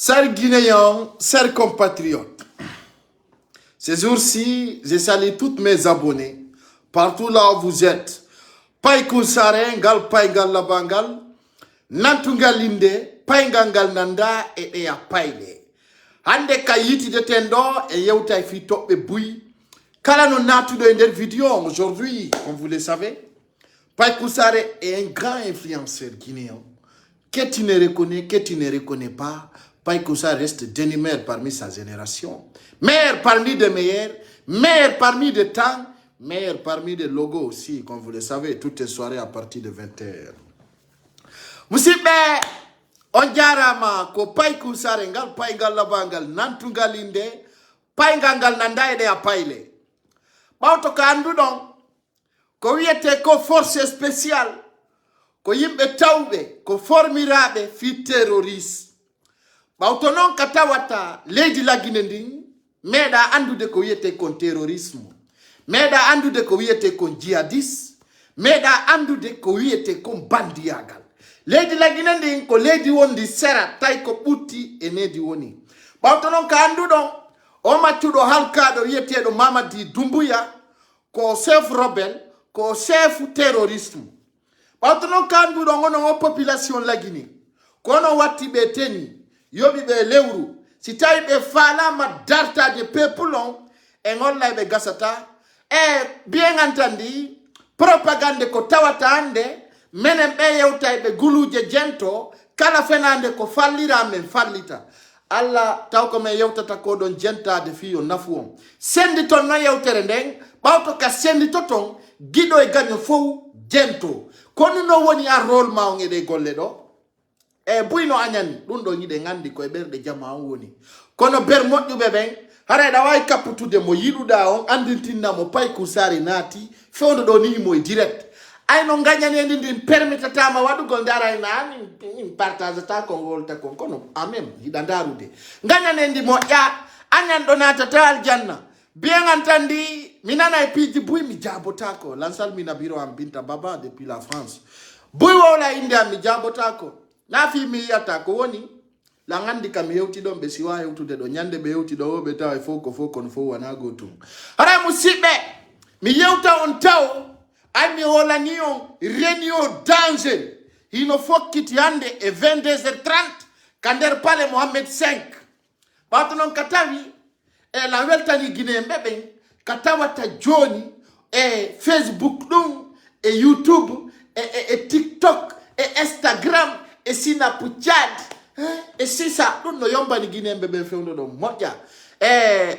Chers Guinéens, chers compatriotes, ces jours-ci, je salue tous mes abonnés, partout là où vous êtes. Paikou Sarengal, Paigal Labangal, Nantungalinde, Paingangal Nanda et Ea Paile. Hande Kayiti de Tendo et Yeuta Fito et Boui. Kalano Natu de une vidéo aujourd'hui, comme vous le savez, Paikou Sare est un grand influenceur guinéen. Que tu ne reconnais pas, Paikou Sare reste dénumère parmi sa génération. Meilleur parmi les meilleurs, meilleur parmi les temps, meilleur parmi les logos aussi, comme vous le savez, toutes les soirées à partir de 20h. Musibe, on jarama ko Paikou Sare ngal Paingal Labangal Nantungalinde, Paingangal Nandaide a Paile. Bauto ka andu don, ko wiete ko force spéciale, ko yimbe tawbe, ko formirabe fi terroriste. Bauto non katawata lady la Guinée meda andude ko wiete kon terrorisme. Meda andude ko wiete kon djihadiste. Meda andude ko wiete kon bandiyagal. Lady la Guinée ko lady wondi sera tay ko butti e nedi woni. Bauto non ka andu don, o matudo halkado wiete do Mamadi Doumbouya ko chef rebelle, ko chef terrorisme. Bauto non ka andu don ono population la Guinée. Kono wati beteni yobi be lewru si tay be fala ma darta de peupleon e ngolla be gasata e bien entendu propagande ko tawata ande menen be yewtay be guluje jento kala fenande ko fallira men fallita alla taw ko me yewtata ko don jenta de fiyo nafuon sendi ton no yewtere ndeng bawto ka sendi toton gido e ganyo fo jento kono no woni a rôle ma ngede golle do e buyno anyani dun do nyide ngandi ko e berde jama woni kono ber modjube ben hare da way kaputude mo yiduda on andintinna mo Paikou Sare nati fewdo do ni mo direct ay no nganyani ndin permetata ma wadugol ndara nani partage ta ko volta ko kono amem hidandarude nganyani ndi mo ya anyan do nata tal janna bien entendu minana e piji buy mi jabotako lansal mina biro am binta baba depuis la France buy wola india mi jabotako na fi mi yata ko woni la ngandi kam hewti don be siwa hewtude do nyande be hewti do be taw foko no fo wana gotum ara musibe mi yewta on taw ay mi hola ni on renio danger hino fokkiti hande e 22h30 kander pale Mohamed 5 bato non katawi e la weltani Guinée mbebe katawata joni e Facebook dum e YouTube e TikTok e Instagram e Snapchat e sisa dun no yomba ni Guinée mbebe fewndo do moja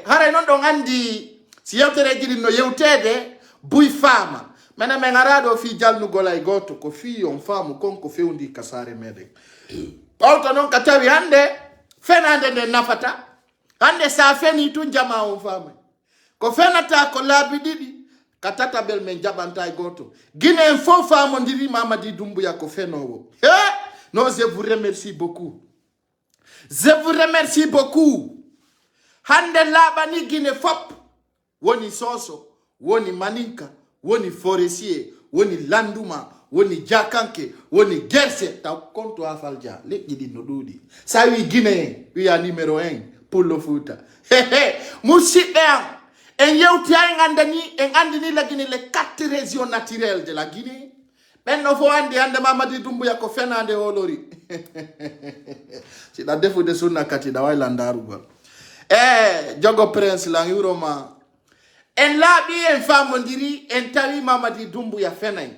hare non do ngandi si yewtere jidi no yewtede buy fama mena mengarado fi jalnu golay goto ko fi on famu konko fewndi kasare mede auto non katawi hande fenande de nafata hande sa feni tun jama on fama ko fenata ko labi didi katata bel men jabanta goto Guinée fo famo ndiri Mamadi Doumbouya ko fenowo non, je vous remercie beaucoup. Je vous remercie beaucoup. Hande labani Guinée fop. Woni soso, woni maninka, woni forestier, woni landuma, woni jakanke, woni gerse. Ta konto afalja. Le gidi no dudi. Sa wi Guinée, wi a numéro 1 pour le foot. Moussibe en yewti ay ngandani en andini la Guinée les 4 régions naturelles de la Guinée. Ben no fo andi ande Mamadi Doumbouya ko fenande olori. Si da defu de sunna kati da way landaru gol. Jogo Prince la Euroma. En labi en famondiri en tawi Mamadi Doumbouya fenay.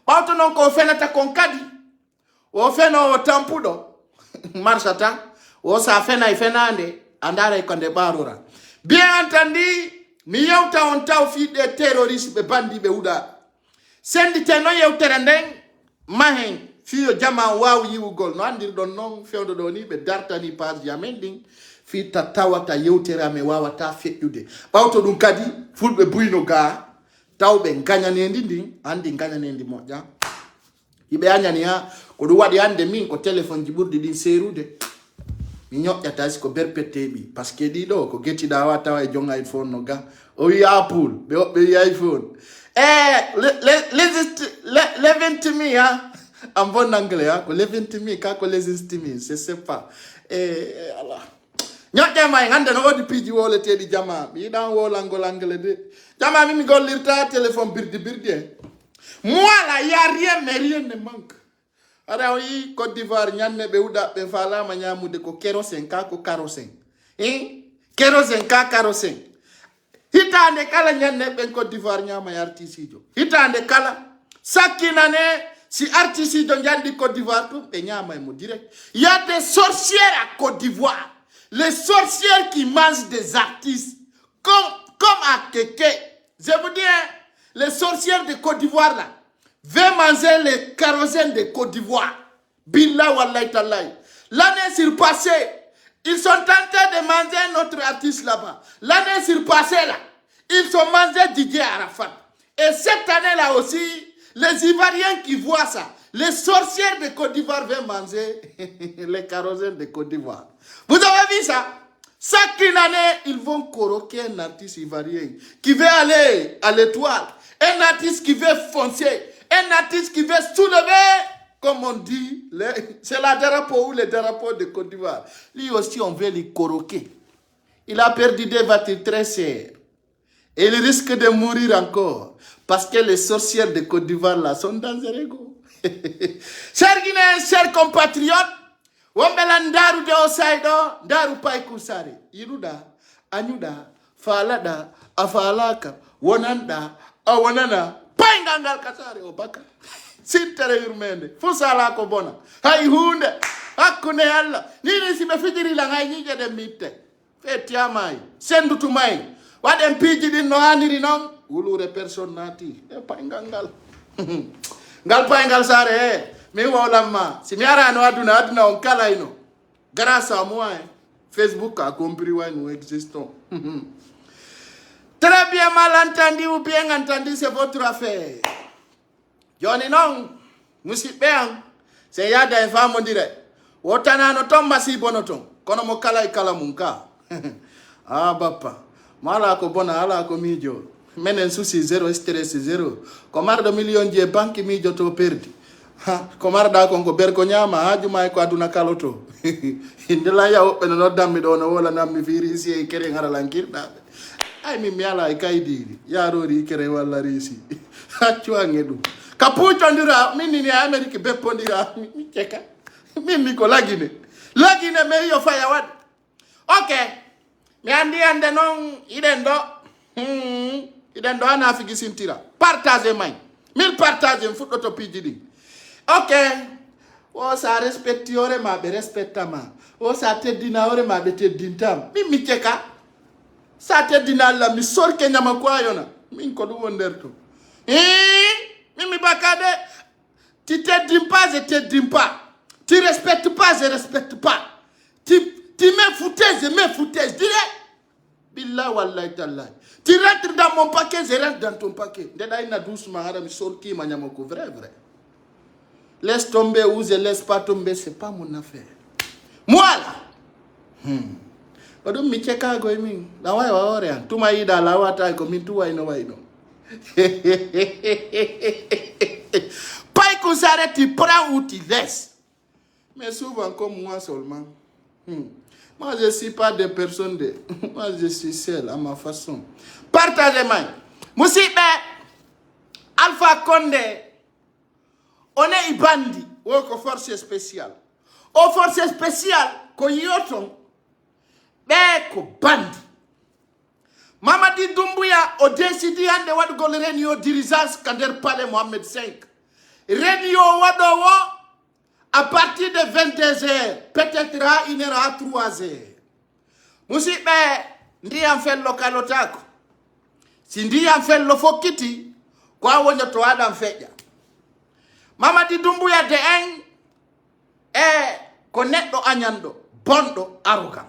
Bawto non ko fenata kon kadi. O feno o tampudo. Marsata o sa fenay fenande andara ko de barura. Bien entendu, mi yewta on taw fi de terroristes be bandi be uda. Sendi teno yewtere ndeng mahen fiyo jama waw yiwugol no andir don non fewdo do ni be dartani page yamending fi tatawata yewtere ame wawata feyude bawto dum kadi fulbe buyno ga tawbe ganyanendi ndin andi ganyanendi moja ibe anyani ha ko du wadi ande min ko telephone jiburdi din serude mi nyoyata ko berpetebi parce que di do ko geti da wata e jonga iPhone no ga o wi Apple be iPhone les 20 mi En bon anglais, hein, les 20 000, quand les estime, je sais pas. Et alors. Nyoke mai ngande no odi piji wole tedi jama mi dan wol angle de jama mi gollirta téléphone birdi moi là y a rien mais rien ne manque ara wi Côte d'Ivoire nyanne be uda be fala ma nyamude ko kerosene ka ko kerosene kerosene ka kerosene hitande kala nyanne be Côte d'Ivoire nyama artisijo hitande kala sakinane si artisijo njandi Côte d'Ivoire tout be nyama mo direct il y a des sorcières à Côte d'Ivoire. Les sorcières qui mangent des artistes, comme à Kéké. Je vous dis, hein, les sorcières de Côte d'Ivoire, là, veulent manger les kérosènes de Côte d'Ivoire. Billah wallahi tallahi. L'année surpassée, ils sont tentés de manger notre artiste là-bas. L'année surpassée, là, ils ont mangé Didier Arafat. Et cette année-là aussi, les Ivoiriens qui voient ça, les sorcières de Côte d'Ivoire veulent manger les kérosènes de Côte d'Ivoire. Vous avez vu ça? Chaque année, ils vont coroquer un artiste ivoirien qui veut aller à l'étoile, un artiste qui veut foncer, un artiste qui veut soulever, comme on dit, c'est la drapeau ou le drapeau de Côte d'Ivoire. Lui aussi, on veut lui coroquer. Il a perdu des voitures très chères. Et il risque de mourir encore. Parce que les sorcières de Côte d'Ivoire là sont dangereuses. Chers Guinéens, chers compatriotes, Wambela ndaru de osaido, ndaru pai kusare. Iruda, anyuda, falada, afalaka, wananda, awanana, paingangal kasare obaka. Sintere yurmende, fusala ko bona. Hai hunde, hakune alla. Nini simefijiri la ngai nyije de mite. Feti amai, sendu tumai. Wade mpiji di nohaniri nong, ulure personati. Paingangal. Ngal paingal sare, mi wolama. Si mi ara no aduna on kala ino. Grâce à moi, Facebook a compris où nous existons. Très bien mal entendu ou bien entendu, c'est votre affaire. Johnny non, musipeng, c'est yada infamo dire. Wotana no tomba si bonoton, kono mo kala ikala munka. Ah bapa, mala ko bona ala ko mijo. Menen souci zéro, stress zéro. Komar de million de banque mijo to perdi. Komar da kongo berko nyama haju mai ko aduna kaloto. Indela ya open no dammi do no wala nammi virisi e kere ngara lankirda. Ay mi miala e kaidiri. Ya rori kere wala risi. Hachu angedu. Kapucho ndira mini ni America beppo ndira mi cheka. Mimi ko lagine. Lagine me yo fire wad. Okay. Mi andi ande non idendo. Idendo ana afigi sintira. Partage mai. Mil partage mfuto to pijidi. Okay. O sa respecti ore ma be respectama. O sa te dina ore ma be te dintam. Mimi cheka. Sa te dina la mi sorke nyama kwa yona. Min ko du wonderto. Mimi bakade. Tu te dis pas, je te dis pas. Tu respectes pas, je respecte pas. Tu me foutais, je me foutais. Je dirais. Billah wallahi tallahi. Tu rentres dans mon paquet, je rentre dans ton paquet. Deda ina doucement, mi sorki manyamoko. Vrai, vrai. Laisse tomber ou je laisse pas tomber, c'est pas mon affaire. Moi là. Odum mi cheka go imi. La wa ore an. Tuma ida la wa ta ko min tuwa ino wa ino. Pas qu'on s'arrête, tu prends ou tu laisses. Mais souvent comme moi seulement. Moi je ne suis pas des personnes de... Moi je suis seul à ma façon. Partagez-moi. Moussibe, Alpha Condé, on est Ibandi, ou aux forces spéciales. Aux forces spéciales, qu'on y oton, mais qu'on bandi. Mamadi Doumbouya a décidé de wad gol réunion dirigeance Kader Palais Mohamed V. Réunion wadowo à partir de 22h, peut-être à 1h à 3h. Musibe, ndi en fait local otako. Si ndi en fait lo fokiti, kwa wonyo to adam feja. Mamadi Doumbouya de connaître anyando, bondo arrogant.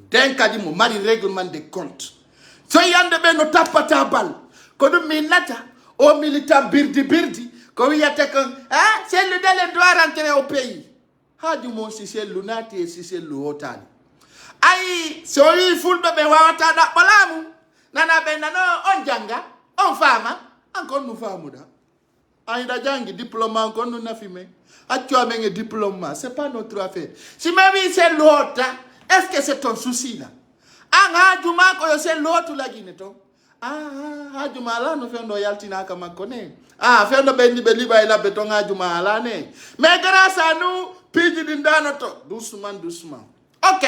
D'un kadi mo mari règlement de compte. So yande be no tapata bal. Ko dum minata o militant birdi. Ko yate ko c'est le délai doit rentrer au pays. Ha du mo si c'est lunati et si c'est luotani. Ai so yi fulbe be wawata da balamu. Nana be nano on janga, on fama, encore nous famu da. Aïda jangi diplôme encore nous n'a fumé. Tu as un diplôme, c'est pas notre affaire. Si même c'est l'autre, est-ce que c'est ton souci là? Ah, Juma, quand c'est l'autre la Guinée. Ah, Juma là, nous faisons yaltina comme connaît. Ah, faisons bendi beliba et la béton à Juma là, ne. Mais grâce à nous, pidi d'indanoto, doucement, doucement. Ok.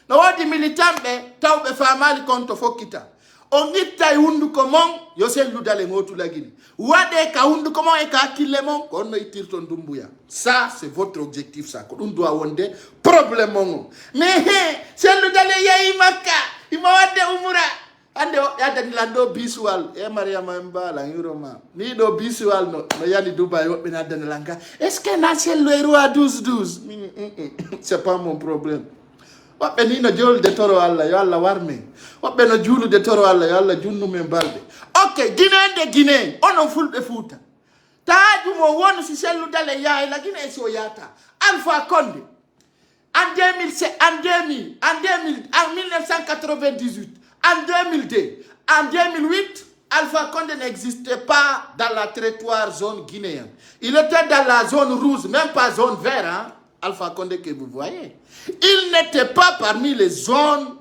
No wadi militambe, tau be famali konto fokita. Ongita hundu komon, yosel ludale ngotu la Guinée. Wade ka hundu komon e ka kilemon, kono itirton dumbuya. Ça, c'est votre objectif, ça. On doit avoir des problèmes. Mais, c'est le dalé ya imaka. Ima wade umura. Ande yada nilando bisual. Maria Maemba la yuroma. Ni do bisual no yani Dubai yo benada nilanga. Est-ce que na c'est le héros à 12-12? C'est pas mon problème. Wabe ni no jol de toro alla yo alla warme. Wabe no julu de toro alla yo alla junnu membalde. OK, Guinée de Guinée. On en fout de foot. Taju mo wonu si selu dale ya la Guinée esi oyata. Alpha Condé. En 2007, en 1998, en 2002, en 2008, Alpha Condé n'existait pas dans la territoire zone guinéenne. Il était dans la zone rouge, même pas zone verte, hein? Alpha Condé que vous voyez. Il n'était pas parmi les zones.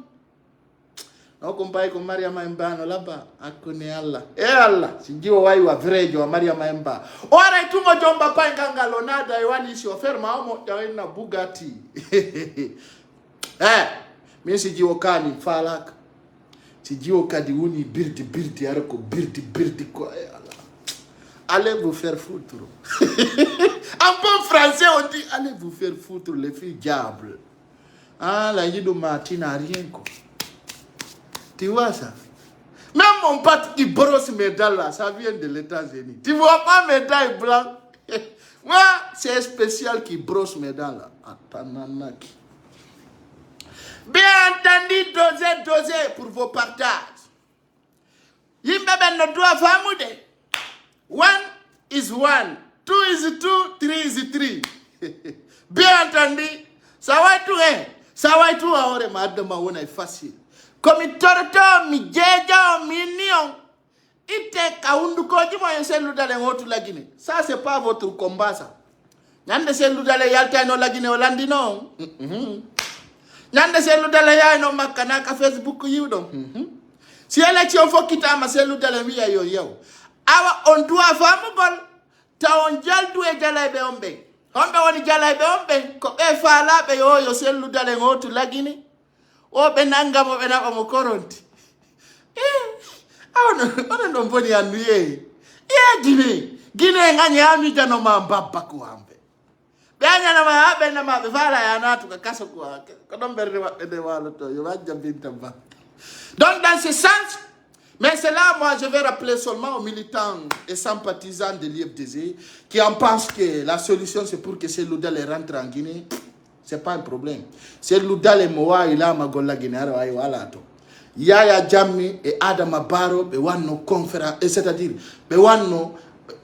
On compare avec Maria Maemba là-bas, à connaître Allah. Eh Allah, si Dieu wa vrai jo Maria Maemba. Ora tu mo jomba pa nganga lonada iwani si oferma omo na Bugatti. Mais si Dieu kani falak. Si Dieu kadi uni birdi arako birdi quoi Allah. Allez vous faire foutre. En bon français on dit allez vous faire foutre les filles diables. Ah la yido Martina rien quoi. Tu vois ça? Même mon pote qui brosse mes dents là, ça vient de l'États-Unis. Tu vois pas mes dents blancs? Moi, c'est spécial qui brosse mes dents là. Atananaki. Bien entendu, dosez pour vos partages. Yimbebe no doit famude. 1 is 1, 2 is 2, 3 is 3. Bien entendu, ça va tout hein. Ça va tout ahora madama wona facile. Comme torto mi jeja minion ite kaundu koji mo yeselu dale ngotu la Guinée. Ça c'est pas votre combat ça. Nyande selu dale yalta no la Guinée Hollande non. Nyande selu dale ya no makana ka Facebook yudo. Si election fo kitama selu dale wi ayo yow. Awa on doit famu gol ta on jaldu e jalay be ombe. Ombe woni jalay be ombe ko be fala be yo selu dale ngotu la Guinée. O benanga mo benaba mo koronti. Ona ndo mboni ya nuye. Guinée ngani ami jano mambaba kuambe. Benya na mabe na mabe fala ya natu kakaso kwa. Kodomberre wa de walo to yo wajja binta ba. Donc dans ce sens, mais c'est là moi je vais rappeler seulement aux militants et sympathisants de l'IFDZ qui en pensent que la solution c'est pour que ces loudal rentrent en Guinée. C'est pas un problème. C'est l'Oudale Moa, il a Magola Guinaro, Aïwalato. Yaya Jammi et Adama Barrow, Bewano conférence, c'est-à-dire, Bewano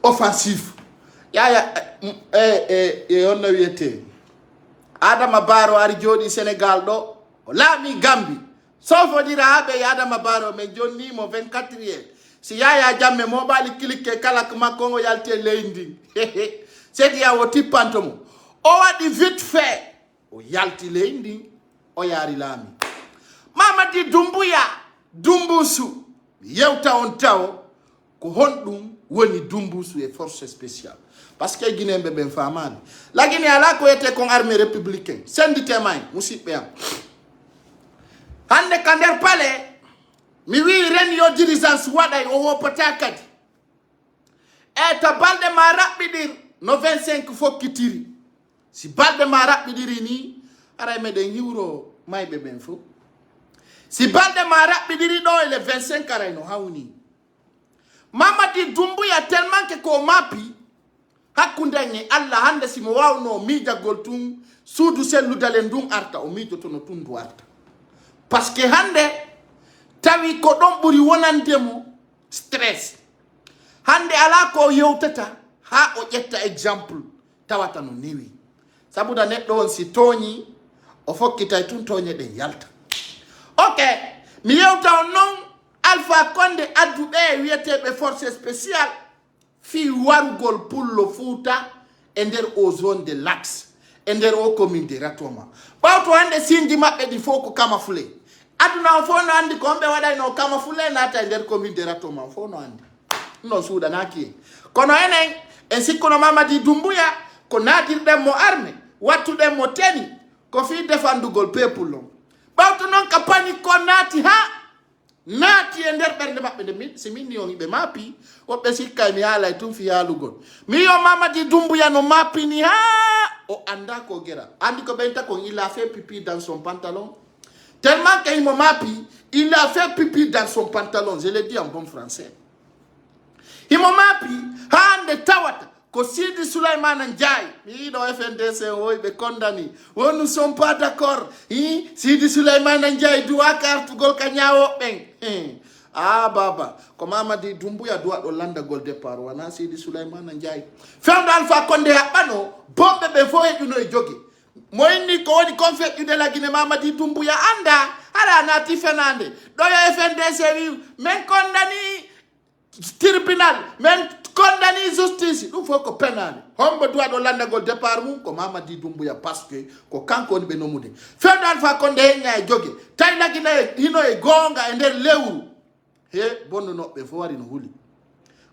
offensif. Yaya, on a eu été. Adama Barrow, Arijodi, Sénégal, l'ami Gambi. Sauf au dire, Adama Barrow, mais Johnny, mon 24e. Si Yaya Jammi, mobile clique, Kalak Makongo, Yalte Leindi. C'est dit à Oti Pantomo. On dit vite fait. O yalti leindi o yari lami Mamadi Doumbouya Dumbusu yewta on taw ko hondum woni Dumbusu et force spéciale parce que Guinée be ben famani la Guinée ala ko ete kon armée républicaine sendite may musibbe am hande kander pale mi wi ren yo dirigeance waday o wopata kadi e to balde ma rabbidir no 25 fokkitiri. Si balde ma rabidiri ni ara meden hiwro maybe ben fo. Si balde ma rabidiri do le 25 ara no hawni. Mamadi Doumbouya tellement que ko mapi hakundanye Allah hande si mo wawno mija goltum sudu selu dalen dum arta o mijo to no tundu arta. Parce que hande tawi ko don buri wonandemo stress. Hande ala ko yewtata ha o jetta exemple tawata no niwi. Sabuda neɗɗo on si toñi o fokkitay tun toñe ɗe yalta. Ok, mi yewta on non Alpha Condé adduɓe wiyeteɓe force spéciale fi warugol pullo Fouta e nder o zone de l'axe e nder o commune de Ratoma ɓawto hande sinji maɓɓe ɗi fof ko Kamafule aduna o fof no andi ko homɓe waɗayno Kamafule naata e nder commune de Ratoma o fof no andi non suuɗanaki en kono enen en sikkuno Mamadi Doumbouya ko naatirɗen mo arme wattuɗen mo teni ko fi defandugol peuple on ɓawto noon ka pani ko naati naati e nder ɓernde maɓɓe nde si min ni on ɓe maapi woɓɓe sikkay mi haalay tun fi haalugol mi yo Mamadi Doumbouya no maapini o anda ko gera andi ko ɓenta kon il a fait pipi dans son pantalon tellement que imo maapi il a fait pipi dans son pantalon je le dis en bon français imo maapi hande tawata ko Sidi Souleymane Ndiaye mi yiɗo FNDC woyɓe condamni wo nous sommes pas d'accord Sidi Souleymane Ndiaye duwa kartugol ka ñawoɓɓen baba ko Mamadi Doumbouya duwa ɗo landagol départ wana Sidi Souleymane Ndiaye fewdo Alpha Condé haɓɓano bomɓe ɓe fof heƴuno e jogue mo inni ko woni kon feƴƴude lagine Mamadi Doumbouya anda haɗa naati fenande ɗoyo FNDC wi men condamni tribunal men condamni justice ɗum fof ko penani hombo duwa ɗo landagol départ mum ko Mamadi Doumbouya parce que ko kanko woni ɓe nomude fewdo Alpha Condé heñña e jogue tawi lagina hino e gonga e nder lewru he bonnunoɓe fof wari no huuli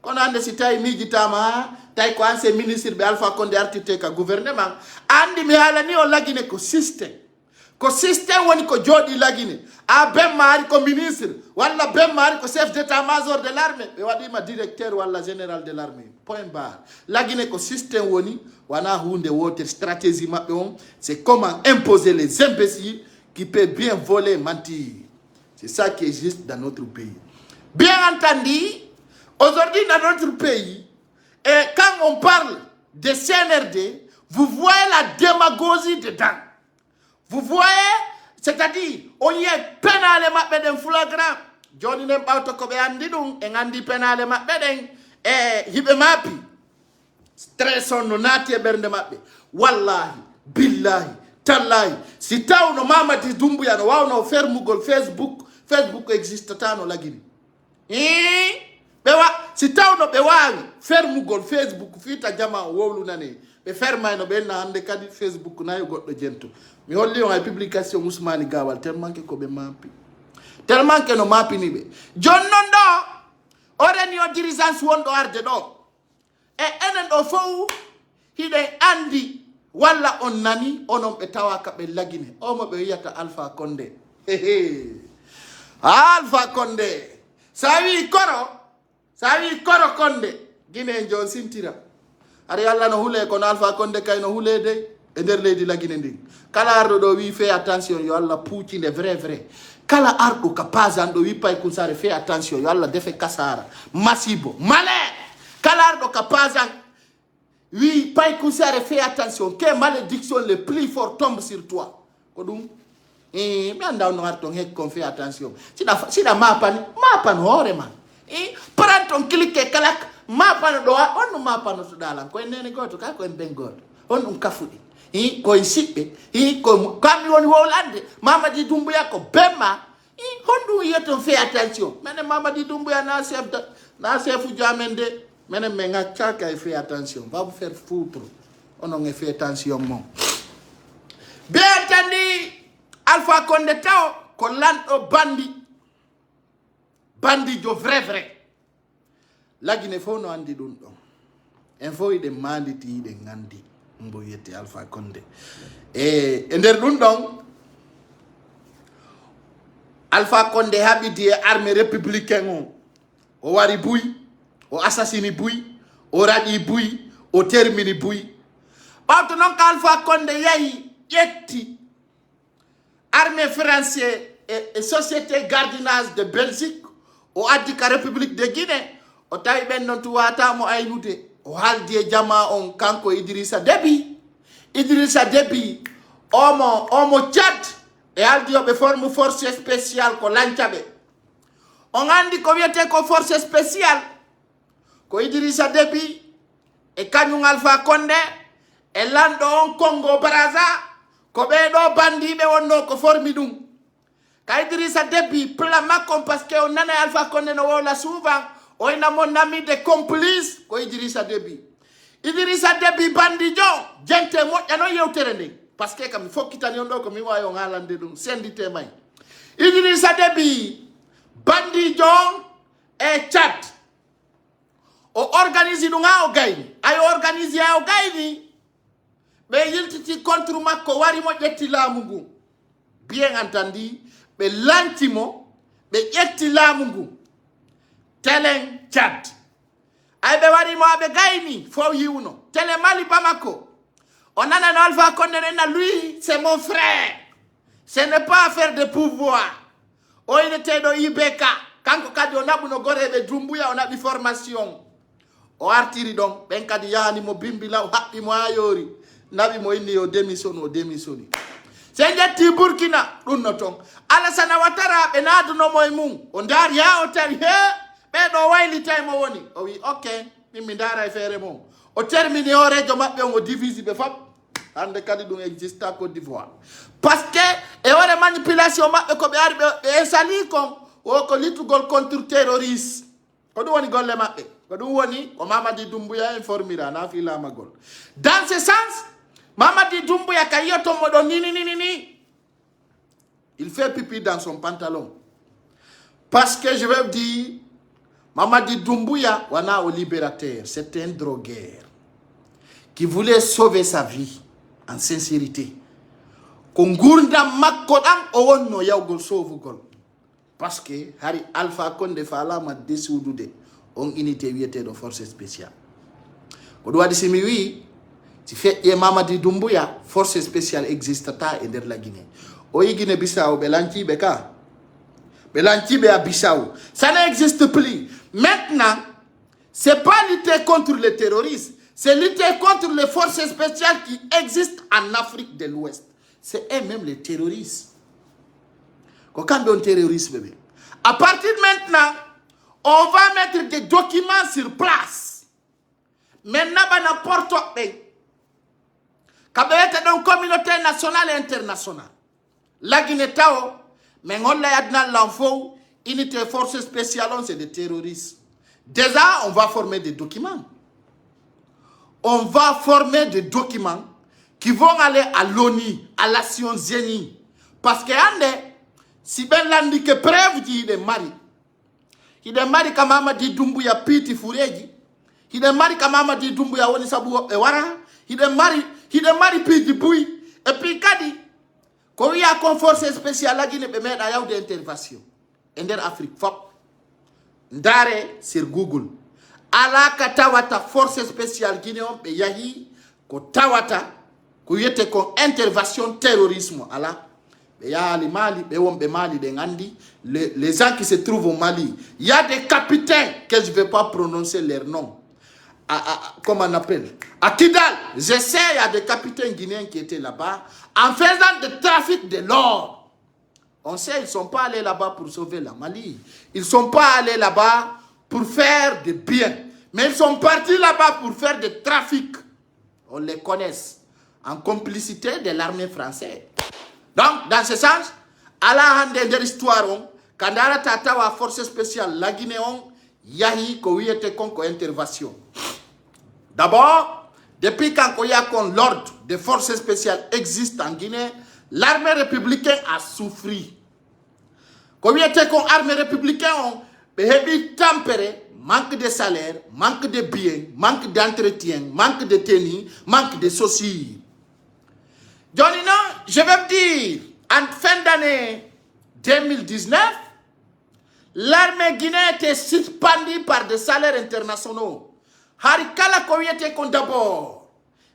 kono hande si tawi mijitama tawi ko ancien ministre ɓe Alpha Condé artirte ka gouvernement andi mi haalani o lagine ko systéme woni ko jooɗi lagine a bemma ari ko ministre walla bemma ari ko chef d'état major de l'armée ɓe waɗima directeur walla général de l'armée point barre lagine ko systéme woni wana hunde wotere stratégie maɓɓe on c'est comment imposer les imbéciles qui peut bien voler mentir c'est ça qui existe dans notre pays bien entendu aujourd'hui dans notre pays et quand on parle de CNRD vous voyez la démagogie dedans vous voyez c'est-à-dire on y est pénale maɓɓe ɗen flagrant joni nden ɓawta ko ɓe andi ɗum en andi pénale maɓɓe ɗen e hiɓe maapi stress on no naati e ɓernde maɓɓe wallahi billahi tallahi si tawno Mamadi Doumbouya no wawno fermugol Facebook existata no lagini si tawno ɓe wawi fermugol Facebook fiita jama o wowlunane ɓe fermayno ɓe na hande kadi Facebook nayi goɗɗo jento mi holli on ay publication Ousmane Gawal tellement que ko ɓe maapi tellement que no maapini ɓe jon non ɗo oren yo dirigeance wonɗo arde ɗo e enen ɗo fof hiɗen andi walla on nani onon ɓe tawaka ɓe lagine omo ɓe wiyata Alpha Condé Alpha Condé sa wi koro Condé guine jon sintira ari Allah no hule kono Alpha Condé kay no hule de e nder leydi lagine ndin kala arɗo ɗo wi fait attention yo Allah puucinde vrai kala arɗo ka pasan ɗo wi pay kunsare fait attention yo Allah defe kasara masibo male kala arɗo ka pasan wi pay kunsare fait attention que malédiction le plus fort tombe sur toi ko ɗum mi anda no arton hek kon fait attention siɗa mapan hoore man paran ton clique kalak mapano ɗo on no mapano to ɗalan koye nene goto ka koye ben goto on ɗum kafuɗi koye siɓɓe ko kamɓe woni wowlande Mamadi Doumbouya ko bemma honɗum wiyeton fait attention minen Mamadi Doumbouya na chef uji amen de minen min gaccaka e fait attention va vous faire foutre onon e fait attention mon bien tandi Alpha Condé taw ko lanɗo bandijo vrai lagine fof no andi ɗum ɗon en fof iɗen manditi iɗen gandi mbo wiyete Alpha Condé e nder ɗum ɗon Alpha Condé haɓidi e armée républicain o wari Buy o assassini Buy o raɗi Buy o termini Buy ɓawto noon ko Alpha Condé yahi ƴetti armée français et société gardiennage de Belgique o addi ka république de Guinée o tawi ɓen noon tu watamo aynude o haaldi e jama on kanko Idrissa Déby omo Tchad e haaldi yoɓe forme force spéciale ko lancaɓe on andi ko wiyete ko force spéciale ko Idrissa Déby e kañum Alpha Condé e lanɗo on Congo Brazza ko ɓeɗo bandiɓe wonno ko formi ɗum ka Idrissa Déby plan makko parce que o nana Alpha Condé no wowla souvent oyna mon ami de complice ko Idrissa Déby. Idrissa Déby bandijo gente moƴƴano yewtere nde parce que kam fokkitani on ɗo ko mi wawi o haalande ɗum sendite may. Idrissa Déby bandijo e Tchad o organise ɗum ha o gayni ay organise ha o gayni ɓe yiltiti contre makko wari mo ƴetti laamu ngu bien entendu ɓe lantimo ɓe ƴetti laamu ngu telen Tchad ay ɓe wari mo aɓe gayni fo yiwno tele Mali Bamako on nana no Alpha Condé nena lui c'est mon frère ce n'est pas affaire de pouvoir o ineteɗo IBK kanko kadi o naɓuno goreɓe Dumbuya o naɓi formation o artiri ɗon ɓen kadi yahani mo bimbila o haɓɓi mo ha yoori naɓi mo inni o démissioni se jetti Burkina ɗum no ton Alassane Ouattara ɓe naadunomo e mum o ndaari ha o tawi he ɓeɗo waylitay mo woni o wi ok min mi ndaara e feere mum o termini horejo maɓɓe on o divise ɓe fop hande kadi ɗum existe à Côte d'Ivoire parce que e wore manipulation maɓɓe ko ɓe ari ɓe sali kon o ko littugol contre terroriste ko ɗum woni golle maɓɓe ko ɗum woni ko Mamadi Doumbouya informira na filamagol dans ce sens Mamadi Doumbouya ka yiyotomo ɗo ni il fait pipi dans son pantalon parce que je vais dire Mamadi Doumbouya wana au libérateur c'est un drogueur qui voulait sauver sa vie en sincérité ko gurdam makko ɗam o wonno yawgol sauvugol parce que hari Alpha Condé falama desudude on unité wiyeteɗo force spéciale ko ɗum waɗi simi wi si feƴƴe Mamadi Doumbouya force spéciale existata e nder la Guinée o yi Guinée Bissau ɓe lanciɓe ka ɓe lanciɓe à Bissau ça n'existe plus maintenant c'est pas lutter contre les terroristes c'est lutter contre les forces spéciales qui existent en Afrique de l'Ouest c'est eux-mêmes les terroristes ko kamɓe on terroriste ɓe à partir de maintenant on va mettre des documents sur place maintenant bana portoɓe kamɓe wiyete ɗon communauté nationale et internationale la Guinée taw mais on l'a adna l'enfant unité force spéciale c'est des terroristes déjà on va former des documents on va former des documents qui vont aller à l'ONU à la Nations Unies parce que ande si ben landi que preuve ji hiɗe mari ka Mamadi Doumbouya piiti fureji hiɗe mari ka Mamadi Doumbouya woni sabu woɓɓe wara hiɗe mari piiji buy et puis kadi ko wiya kon force spéciale la Guinée ɓe meeɗa yawde intervention e nder Afrique fop ndaare sur Google ala ka tawata force spéciale Guinée on ɓe yahi ko tawata ko wiyete kon intervention terrorisme ala ɓe yahali Mali ɓe wonɓe Mali ɗen andi les gens qui se trouvent au Mali il y a des capitaines que je ne vais pas prononcer leur nom comment on appelle à Kidal je sais il y a des capitaines guinéens qui étaient là-bas en faisant du trafic de l'or on sait ils ne sont pas allés là-bas pour sauver la Mali ils ne sont pas allés là-bas pour faire des biens mais ils sont partis là-bas pour faire des trafics on les connaît en complicité de l'armée française donc dans ce sens ala hande nder histoire on quand arata tawa force spéciale la Guinée on yahi ko wiyete konko intervention d'abord depuis quand ko yakon l'ordre des forces spéciales existe en Guinée l'armée républicaine a souffert ko wiyete kon armée républicaine on be hebi tempéré manque de salaire manque de biens manque d'entretien manque de tenue manque de ceci. Johnny, non, je vais me dire, en fin d'année 2019, l'armée guinéenne était suspendue par des salaires internationaux. Harikala koyete kon d'abord,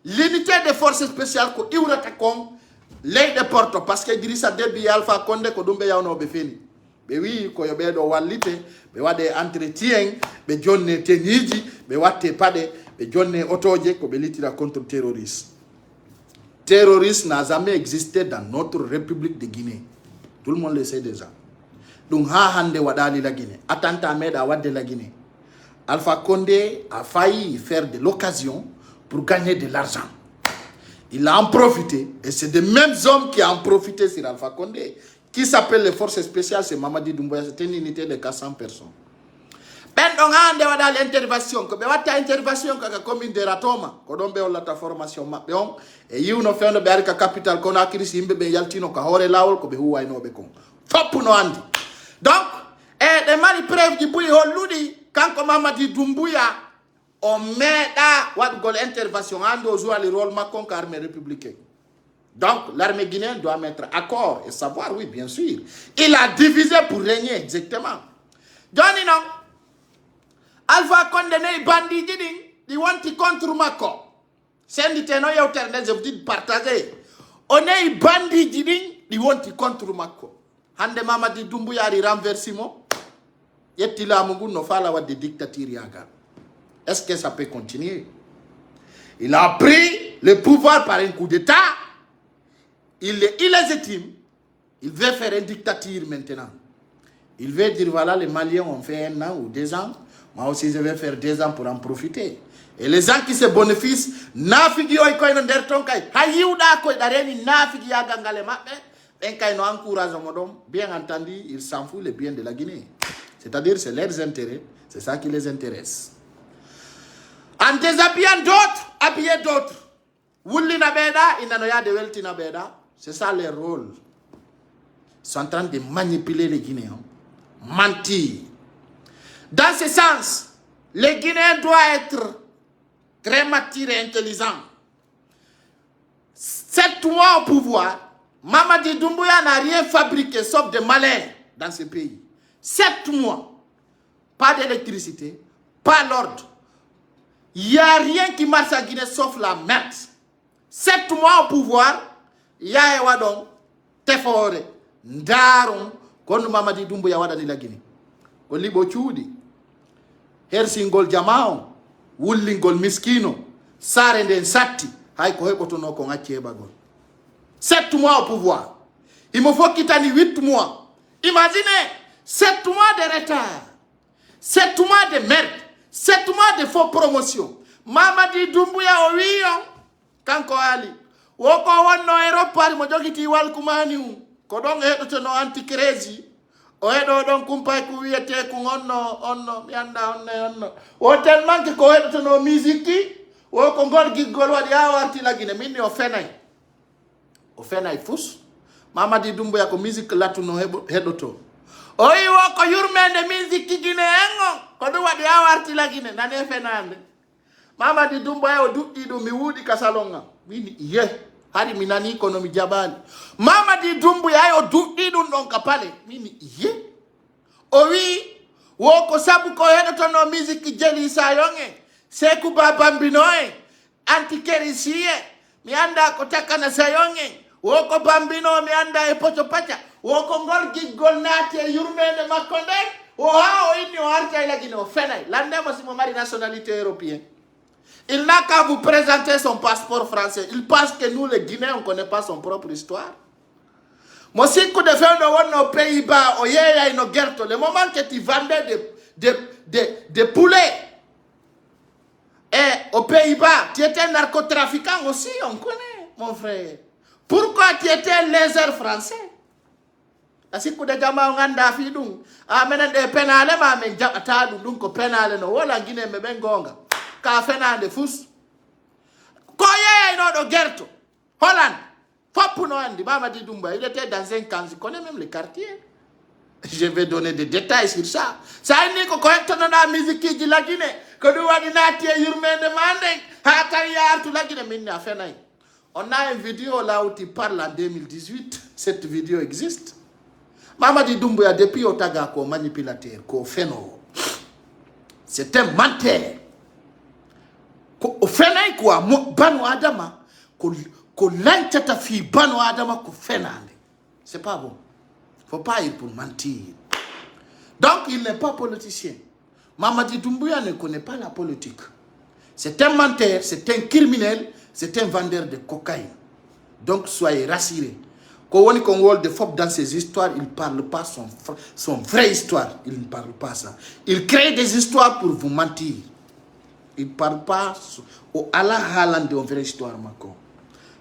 l'unité de forces spéciales ko iwrata kon ley de Porto parce que Idrissa Déby Alpha Condé ko dumbe yawno be feni. Be wi ko yobe do wallite, be wade entretien, be jonne teniji, be watte pade, be jonne otoje ko be litira contre terroristes. Terrorisme n'a jamais existé dans notre République de Guinée. Tout le monde le sait déjà. Donc, hande wadali la Guinée. Attentat meda wade la Guinée. Alpha Condé a failli faire de l'occasion pour gagner de l'argent. Il a en profité. Et c'est des mêmes hommes qui ont profité sur Alpha Condé. Qui s'appelle les forces spéciales, c'est Mamadi Doumbouya. C'est une unité de 400 personnes. Ben on a ande l'intervention ko be watta intervention ka commune de Ratoma ko don be wala ta formation mabbe on e yiwno fendo be arika capital ko na kirisi yimbe be yaltino ka hore lawol ko be huwayno be kon fop no andi donc de mari preuve di buyi holludi kanko Mamadi Doumbouya o meeda wadgol intervention ando jouer le rôle makon ka armée républicaine. Donc l'armée guinéenne doit mettre accord et savoir, oui bien sûr, il a divisé pour régner exactement. Johnny non Alpha condamné bandi diding di wanti contre Mako. Sendite no yewtere je vous dis partager. On est bandi diding di wanti contre Mako. Hande Mamadi Doumbouya ri renversement. Yetti la mungu no fala wa de dictature yaga. Est-ce que ça peut continuer? Il a pris le pouvoir par un coup d'état. Il est illégitime. Il veut faire une dictature maintenant. Il veut dire voilà, les Maliens ont fait 1 an ou 2 ans. Moi aussi, je vais faire 2 ans pour en profiter. Et les gens qui se bénéficient, nafigi oy koy no der ton kay. Hayiuda koy dareni nafigi ya gangale mabbe. Ben kay no encourage modom. Bien entendu, ils s'en foutent le bien de la Guinée. C'est-à-dire, c'est leurs intérêts. C'est ça qui les intéresse. En déshabillant d'autres, habiller d'autres. Wulli na beda, inanoya de welti na beda. C'est ça leur rôle. Ils sont en train de manipuler les Guinéens. Mentir. Dans ce sens, les Guinéens doivent être très matures et intelligents. 7 mois au pouvoir, Mamadi Doumbouya n'a rien fabriqué sauf de malheur dans ce pays. 7 mois. Pas d'électricité, pas l'ordre. Il n'y a rien qui marche à Guinée sauf la merde. 7 mois au pouvoir, il y a Ewadon, Tefore, Ndaron, quand Mamadi Doumbouya wada la Guinée. Kolibo Chudi, Hersingol Jamao, Wulingol Miskino, Sarenden Sati, Haiko Hekotono Kongachi Ebagol. 7 mois au pouvoir. Il me faut quitter 8 mois. Imaginez, 7 mois de retard. 7 mois de merde. 7 mois de faux promotion. Mamadi Doumbouya owiyo kanko ali. Woko wonno aéroport mo jogiti wal kumani ko don hedo no anti-crazy. O hedo don kumpa ku wiete ku onno mi anda onno. O tellement que ko hedo no musique woko ngol gigol wadi awati la Guinée minni o fenay. O fenay fus. Mamadi Doumbouya ko musique latu no hedo to. Oyi woko yurmende musique Guinéen ko do wadi awarti la Guinée nane fenande. Mamadi Doumbouya o duɗɗi ɗum mi wuuɗi ka salonga mini ye hari mi nani kono mi jabani. Mamadi Doumbouya o duɗɗi ɗum ɗon ka pale mini ye o wi wo ko sabu ko heɗotono musique jeli sayonge Sekou Bambino en anti-kerisi mi anda ko takkana sayonge wo ko Bambino mi anda e poco pacca wo ko ngol giggol naati e yurmede makko nden o ha o inni o harta e la Guinée o fenay landemo simo mari nationalité européenne. Il n'a qu'à vous présenter son passeport français. Il pense que nous, les Guinéens, on ne connaît pas son propre histoire. Moi, si tu défends nos Pays-Bas, le moment que tu vendais des poulets et aux Pays-Bas, tu étais narcotrafiquant aussi, on connaît, mon frère. Pourquoi tu étais lézard français? Si tu as nganda fidung, amena de penale ma men jata dum ko penale no wala Guinée me bengonga. Ka fenande fus koye no do gerto Holland fop no andi Mamadi Doumbouya il était dans un camp, je connais même les quartiers. Je vais donner des détails sur ça. Ça ni ko to na musique di la Guinée ko do wadi nati yurmende mande ha kaya tu la Guinée minna fenay. On a une vidéo là où tu parles en 2018, cette vidéo existe. Mamadi Doumbouya depuis Otaga ko manipulateur ko feno. C'est un menteur. Ko fenay quoi banu adama ko lancata fi banu adama ko fenande. C'est pas bon. Faut pas ir pour mentir. Donc il n'est pas politicien. Mamadi Doumbouya ne connaît pas la politique. C'est un menteur, c'est un criminel, c'est un vendeur de cocaïne. Donc soyez rassurés. Quand on est de FOP dans ses histoires, il ne parle pas son vraie histoire. Il ne parle pas ça. Il crée des histoires pour vous mentir. Il ne parle pas au Allah Halan de vraie histoire.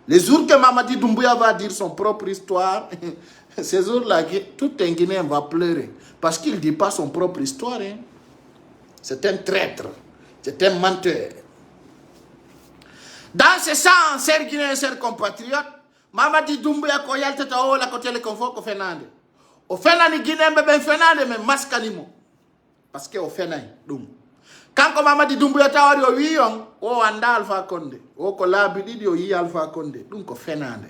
Les jours que Mamadi Doumbouya va dire son propre histoire, ces jours-là, tout un Guinéen va pleurer. Parce qu'il ne dit pas son propre histoire. Hein. C'est un traître. C'est un menteur. Dans ce sens, chers Guinéens, chers compatriotes, Mamadi Doumbouya ko yaltata o la ko tele kon fo ko fenande. O fenani Guinéen be fenande mais maskanimo. Parce que o fenay dum. Kanko Mamadi Doumbouya tawari o wiyon o anda Alpha Condé. O ko labi didi o yi Alpha Condé. Dum ko fenande.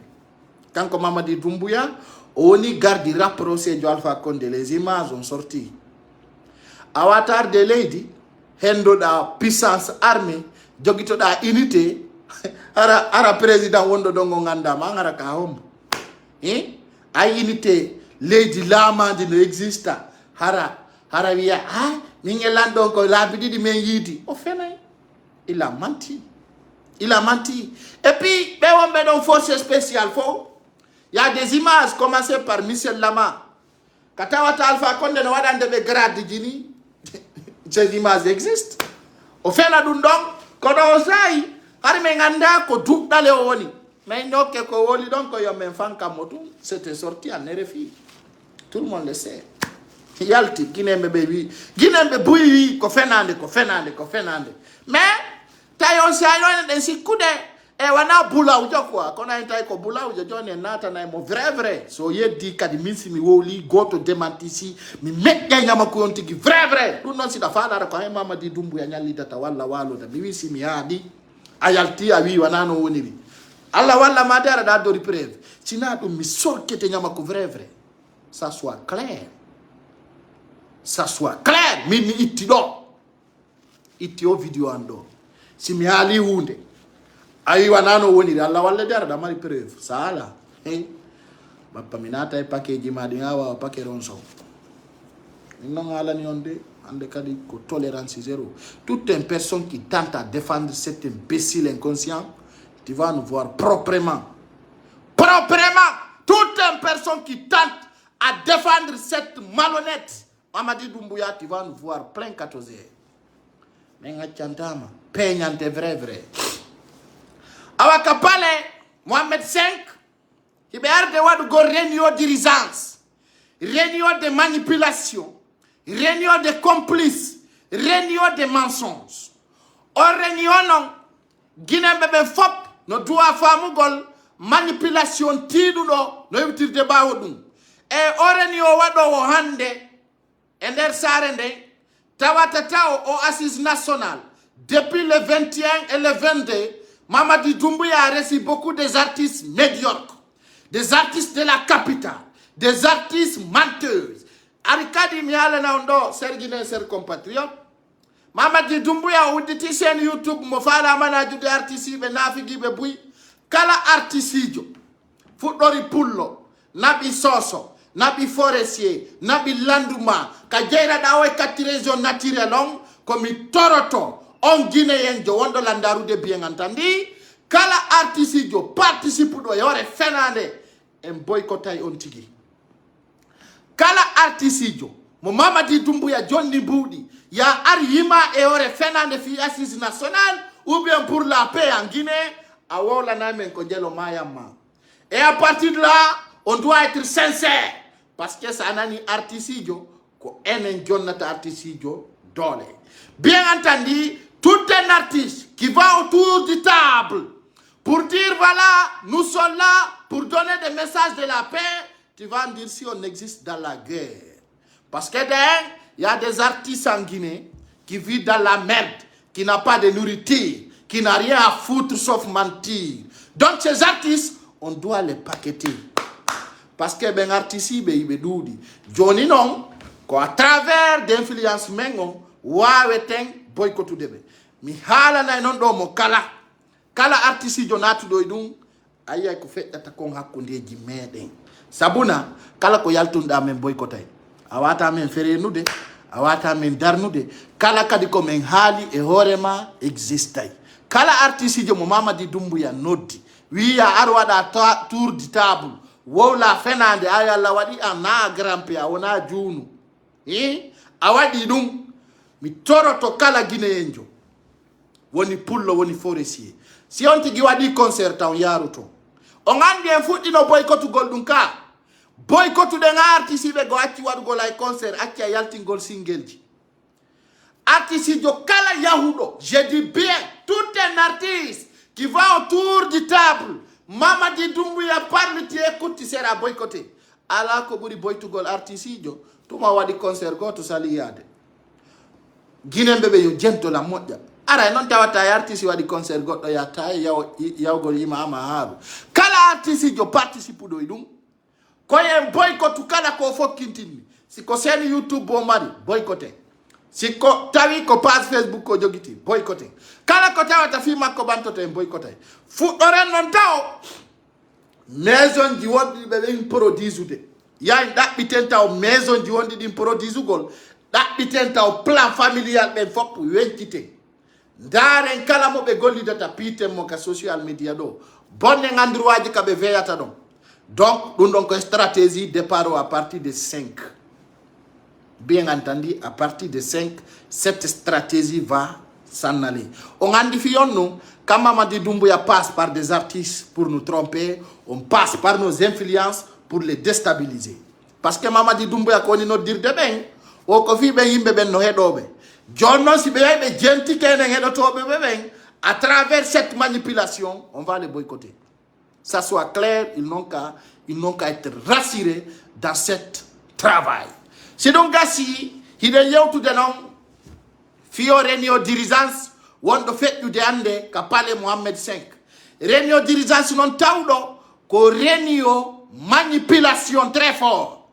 Kanko Mamadi Doumbouya oni garde rapproché de Alpha Condé. Les images ont sorti. Avatar de lady hendo da puissance armée jogito da unité ara président wondo dongo nganda mangara ka hombo a unité lady lamandi no exista hara wiya minge lando ko labidi di men yidi o fenay il a menti et puis be wombe don force spéciale fo il y a des images commencées par Michel Lama katawata Alpha Condé no wadande be grade jini. Ces images existent. Au fait, la dundong, quand on sait, Armenganda, ko tout dans les woni. Mais non, que ko woni donc, ko yom enfant kamotu, c'était sorti en RFI. Tout le monde le sait. Yalti, Guinéme baby. Guinéme bouilli, ko fenande. Mais, tayon sayon, ainsi coup de. E wana bula ujo kwa kona intai ko bula ujo jone nata na mo vrai so ye di kadi minsi mi woli goto demantisi mi mekya nyama ko yontigi vrai dun non si da fala ko ay Mamadi Doumbouya nyalli data walla walo da mi wisi mi yaadi ayalti awi wana no woniri alla walla ma dara da do preuve sina dum mi sorkete nyama ko vrai ça soit clair mi itti o video ando si mi ali hunde ayi wanano woni Allah walla dara da mari preuve sala bappa minata e paquet madi ngawa paquet ronso non ala ni onde ande kadi ko tolérance zéro. Toute une personne qui tente à défendre cet imbécile inconscient, tu vas nous voir proprement toute une personne qui tente à défendre cette malhonnête Mamadi Doumbouya, tu vas nous voir plein 14 mais nga chantama peñante vrai Awakapale, Mohamed V, qui a de go réunion dirigeance, réunion de manipulation, réunion de complices, réunion de mensonges. Au réunion non, Guinée bébé fop, no doit faire gol manipulation tidudo, no yutir de baodum. Et au réunion wado hande, ender sarende, tawatatao au assise nationale, depuis le 21 et le 22, Mamadi Doumbouya a reçu beaucoup des artistes médiocres, des artistes de la capitale, des artistes menteuses. Arikadi miale na ondo, sergine ser compatriote. Mamadi Doumbouya ou dit chaîne YouTube, mo fala manaju de artistes be nafigi be bui. Kala artisijo, Fudori Pullo, Nabi Soso, Nabi Forestier, Nabi Landuma, Kajera dawe katirezo naturelong, comme Toroto. On Guinéen jo wondo landaru de bien entendu kala artiste jo participe do yore fenande en boycottay on tigi kala artiste jo mo Mamadi Doumbouya jonni budi ya ar yima e yore fenande fi assise nationale ou bien pour la paix en Guinée a wola na men ko jelo mayama et à partir de là on doit être sincère parce que ça nani artiste jo ko enen jonnata artiste jo dole bien entendu. Tout un artiste qui va autour du table pour dire voilà, nous sommes là pour donner des messages de la paix, tu vas me dire si on existe dans la guerre. Parce que il y a des artistes en Guinée qui vivent dans la merde, qui n'ont pas de nourriture, qui n'ont rien à foutre sauf mentir. Donc ces artistes, on doit les paqueter. Parce que ben artiste il doudi. Johnny non, à travers d'influence mengon, waweteng boycottu debe. Mi hala na non do mo kala artiste jonatu do dum ayay ko feddata kon hakkundeji meden sabuna kala ko yaltunda men boycotay awata men ferenude awata men darnude kala kadi ko men haali e horema existay kala artiste mo Mamadi Doumbouya noddi wiya ar wada tour di table wowla fenande ayalla wadi an na grampe a wona junu awadi dum mi toroto kala Guinéen jo woni Pullo woni Forestier si on tigi wadi concert on yaruto on andi en fuddino boycottu goldum ka boycottu de artiste be go acci wadu go lay concert acci yaltingol singelji Artiste de Kala Yahudo, je dis bien, tout un artiste qui va autour du table, Mamadi Doumbouya parle, tu écoutes, tu seras boycotté. Allah Koburi Boytugol artiste, tout ma wadi concert, tout ça liade. Guinée bébé yo gento la moja. Ara non tawata artiste wadi concert goto ya tay yaw go yima ama haru. Kala artiste jo participe do idum. Koye boycott kala ko fo kintini. Si ko sen YouTube bo mari boycotté. Si ko tawi ko page Facebook ko jogiti boycotté. Kala ko tawata fi makko bantoto en boycotté. Fu oren non taw maison di wodi be ben produise de. Ya ndabiten taw maison di wodi din produise gol. Ɗaɓɓitenta o plan familial ɓen fof wencite ndaren kala mo ɓe gollidata piiten mo ka social media ɗo bonne gandirowaji ka ɓe weyata ɗon donc ɗum ɗon koye stratégie départ o à partir de 5 bien entendu à partir de 5 cette stratégie va s'en aller on andi fiyon nu quand Mamadi Doumbouya passe par des artistes pour nous tromper on passe par nos influences pour les déstabiliser parce que Mamadi Doumbouya koni no dirde ɓen o ko fi be yimbe ben no hedobe jonno si be jenti kene hedotobe be ben à travers cette manipulation on va les boycotter ça soit clair ils n'ont qu'à être rassurés dans cet travail c'est donc si hide yewtu de non fio réunion dirigeance wondo fettude ande ka palais Mohammed V réunion dirigeance non tawdo ko réunion manipulation très fort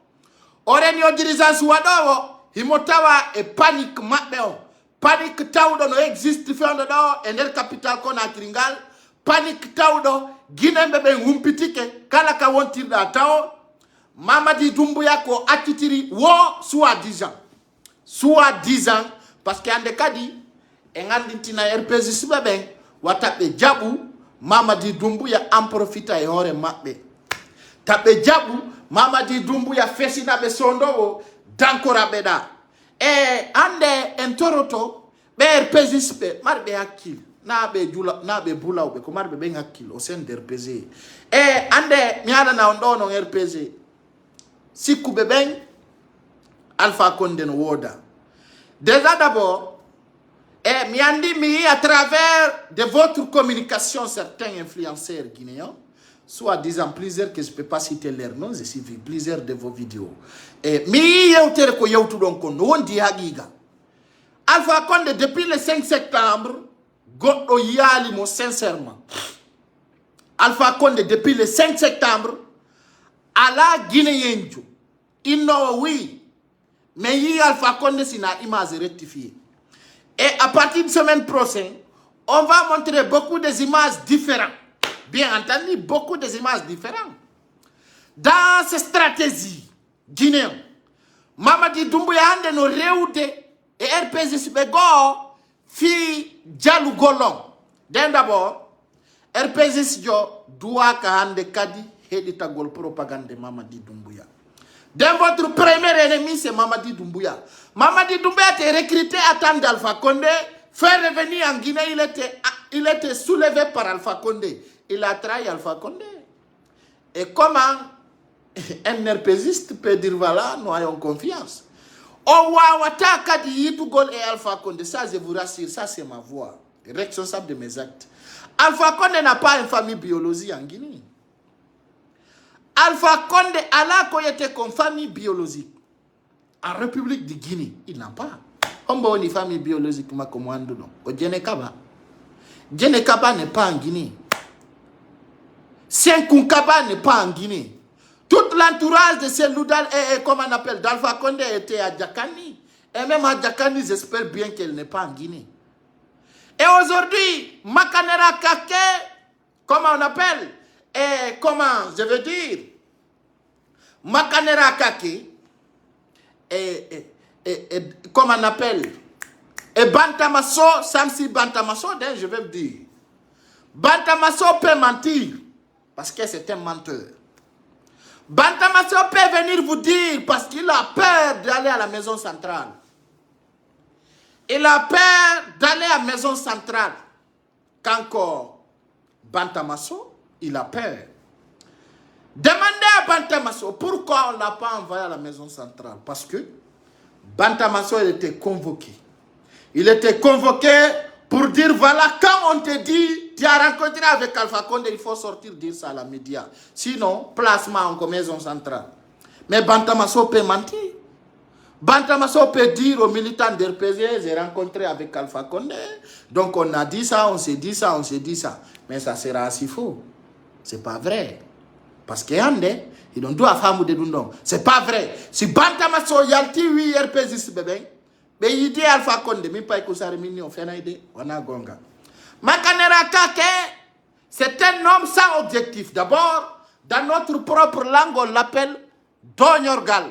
o réunion dirigeance wadowo himotawa e panique mabbe o panique tawdo no existe fendo do e nder capital Conakry ngal panique tawdo guinembe be humpitike kala ka wontirda taw Mamadi Doumbouya ko attitiri wo soi-disant parce que ande kadi e ngandintina RPS ben watabe jabu Mamadi Doumbouya en profita e hore mabbe tabe jabu Mamadi Doumbouya fesina be sondowo dankora beda e ande en toroto be RPS be marbe hakkil na be jula na be bulawbe ko marbe be hakkil o sen der RPS e ande mi hada na on no RPS sikku be ben Alpha Condé no woda déjà d'abord et mi andi mi à travers de votre communication certains influenceurs guinéens soit disant plusieurs que je ne peux pas citer leurs noms, j'ai suivi plusieurs de vos vidéos. Et mi yewtere ko yewtu don ko no wondi hagiga. Alpha Condé depuis le 5 septembre goddo yali mo sincèrement. Alpha Condé depuis le 5 septembre ala guinéenjo. Inno oui. Mais yi Alpha Condé sina image rectifiée. Et à partir de semaine prochaine, on va montrer beaucoup des images différentes. Bien entendu, beaucoup des images différentes. Dans ces stratégies guinéennes, Mamadi Doumbouya ande no rewde et RPS Bego fi Dialou Golon. D'abord, RPS jo doit ka hande kadi hedita gol propagande Mamadi Doumbouya. Dans votre premier ennemi, c'est Mamadi Doumbouya. Mamadi Doumbouya a été recruté à temps d'Alpha Condé, fait revenir en Guinée, il était soulevé par Alpha Condé. Il a trahi Alpha Condé. Et comment un RPSiste peut dire voilà, nous ayons confiance. Owawata Kadi Yitugol et Alpha Condé, ça je vous rassure, ça c'est ma voix, responsable de mes actes. Alpha Condé n'a pas une famille biologique en Guinée. Alpha Condé a la était comme famille biologique. En République de Guinée, il n'a pas. On a une famille biologique comme Wandono. Au Djenekaba. Djenekaba n'est pas en Guinée. Senkunkaba n'est pas en Guinée. Tout l'entourage de Seloudal et comme on appelle d'Alpha Condé était à Djakani. Et même à Djakani, j'espère bien qu'elle n'est pas en Guinée. Et aujourd'hui, Makanera Kake, comment on appelle, et comment, je veux dire, Makanera Kake, et comment on appelle, et Bantamasso, Samsi Bantamasso, je vais vous dire, Bantamasso peut mentir, parce que c'est un menteur. Bantamasso peut venir vous dire, parce qu'il a peur d'aller à la maison centrale. Il a peur d'aller à la maison centrale. Qu'encore Bantamasso, il a peur. Demandez à Bantamasso pourquoi on n'a pas envoyé à la maison centrale. Parce que Bantamasso, il était convoqué. Il était convoqué pour dire, voilà, quand on te dit, tu as rencontré avec Alpha Condé, il faut sortir dire ça à la média. Sinon, placement en maison centrale. Mais Bantamaso peut mentir. Bantamaso peut dire aux militants d'RPG, j'ai rencontré avec Alpha Condé. Donc on a dit ça, on s'est dit ça, on s'est dit ça. Mais ça sera assez faux. C'est pas vrai. Parce que Yande, ils don't do a femme de Dundong. C'est pas vrai. Si Bantamaso yalti oui RPG bébé, mais il dit Alpha Condé, mais pas que ça remine on fait idée, on a gonga. Makanera Kake, c'est un homme sans objectif. D'abord, dans notre propre langue, on l'appelle Donyorgal.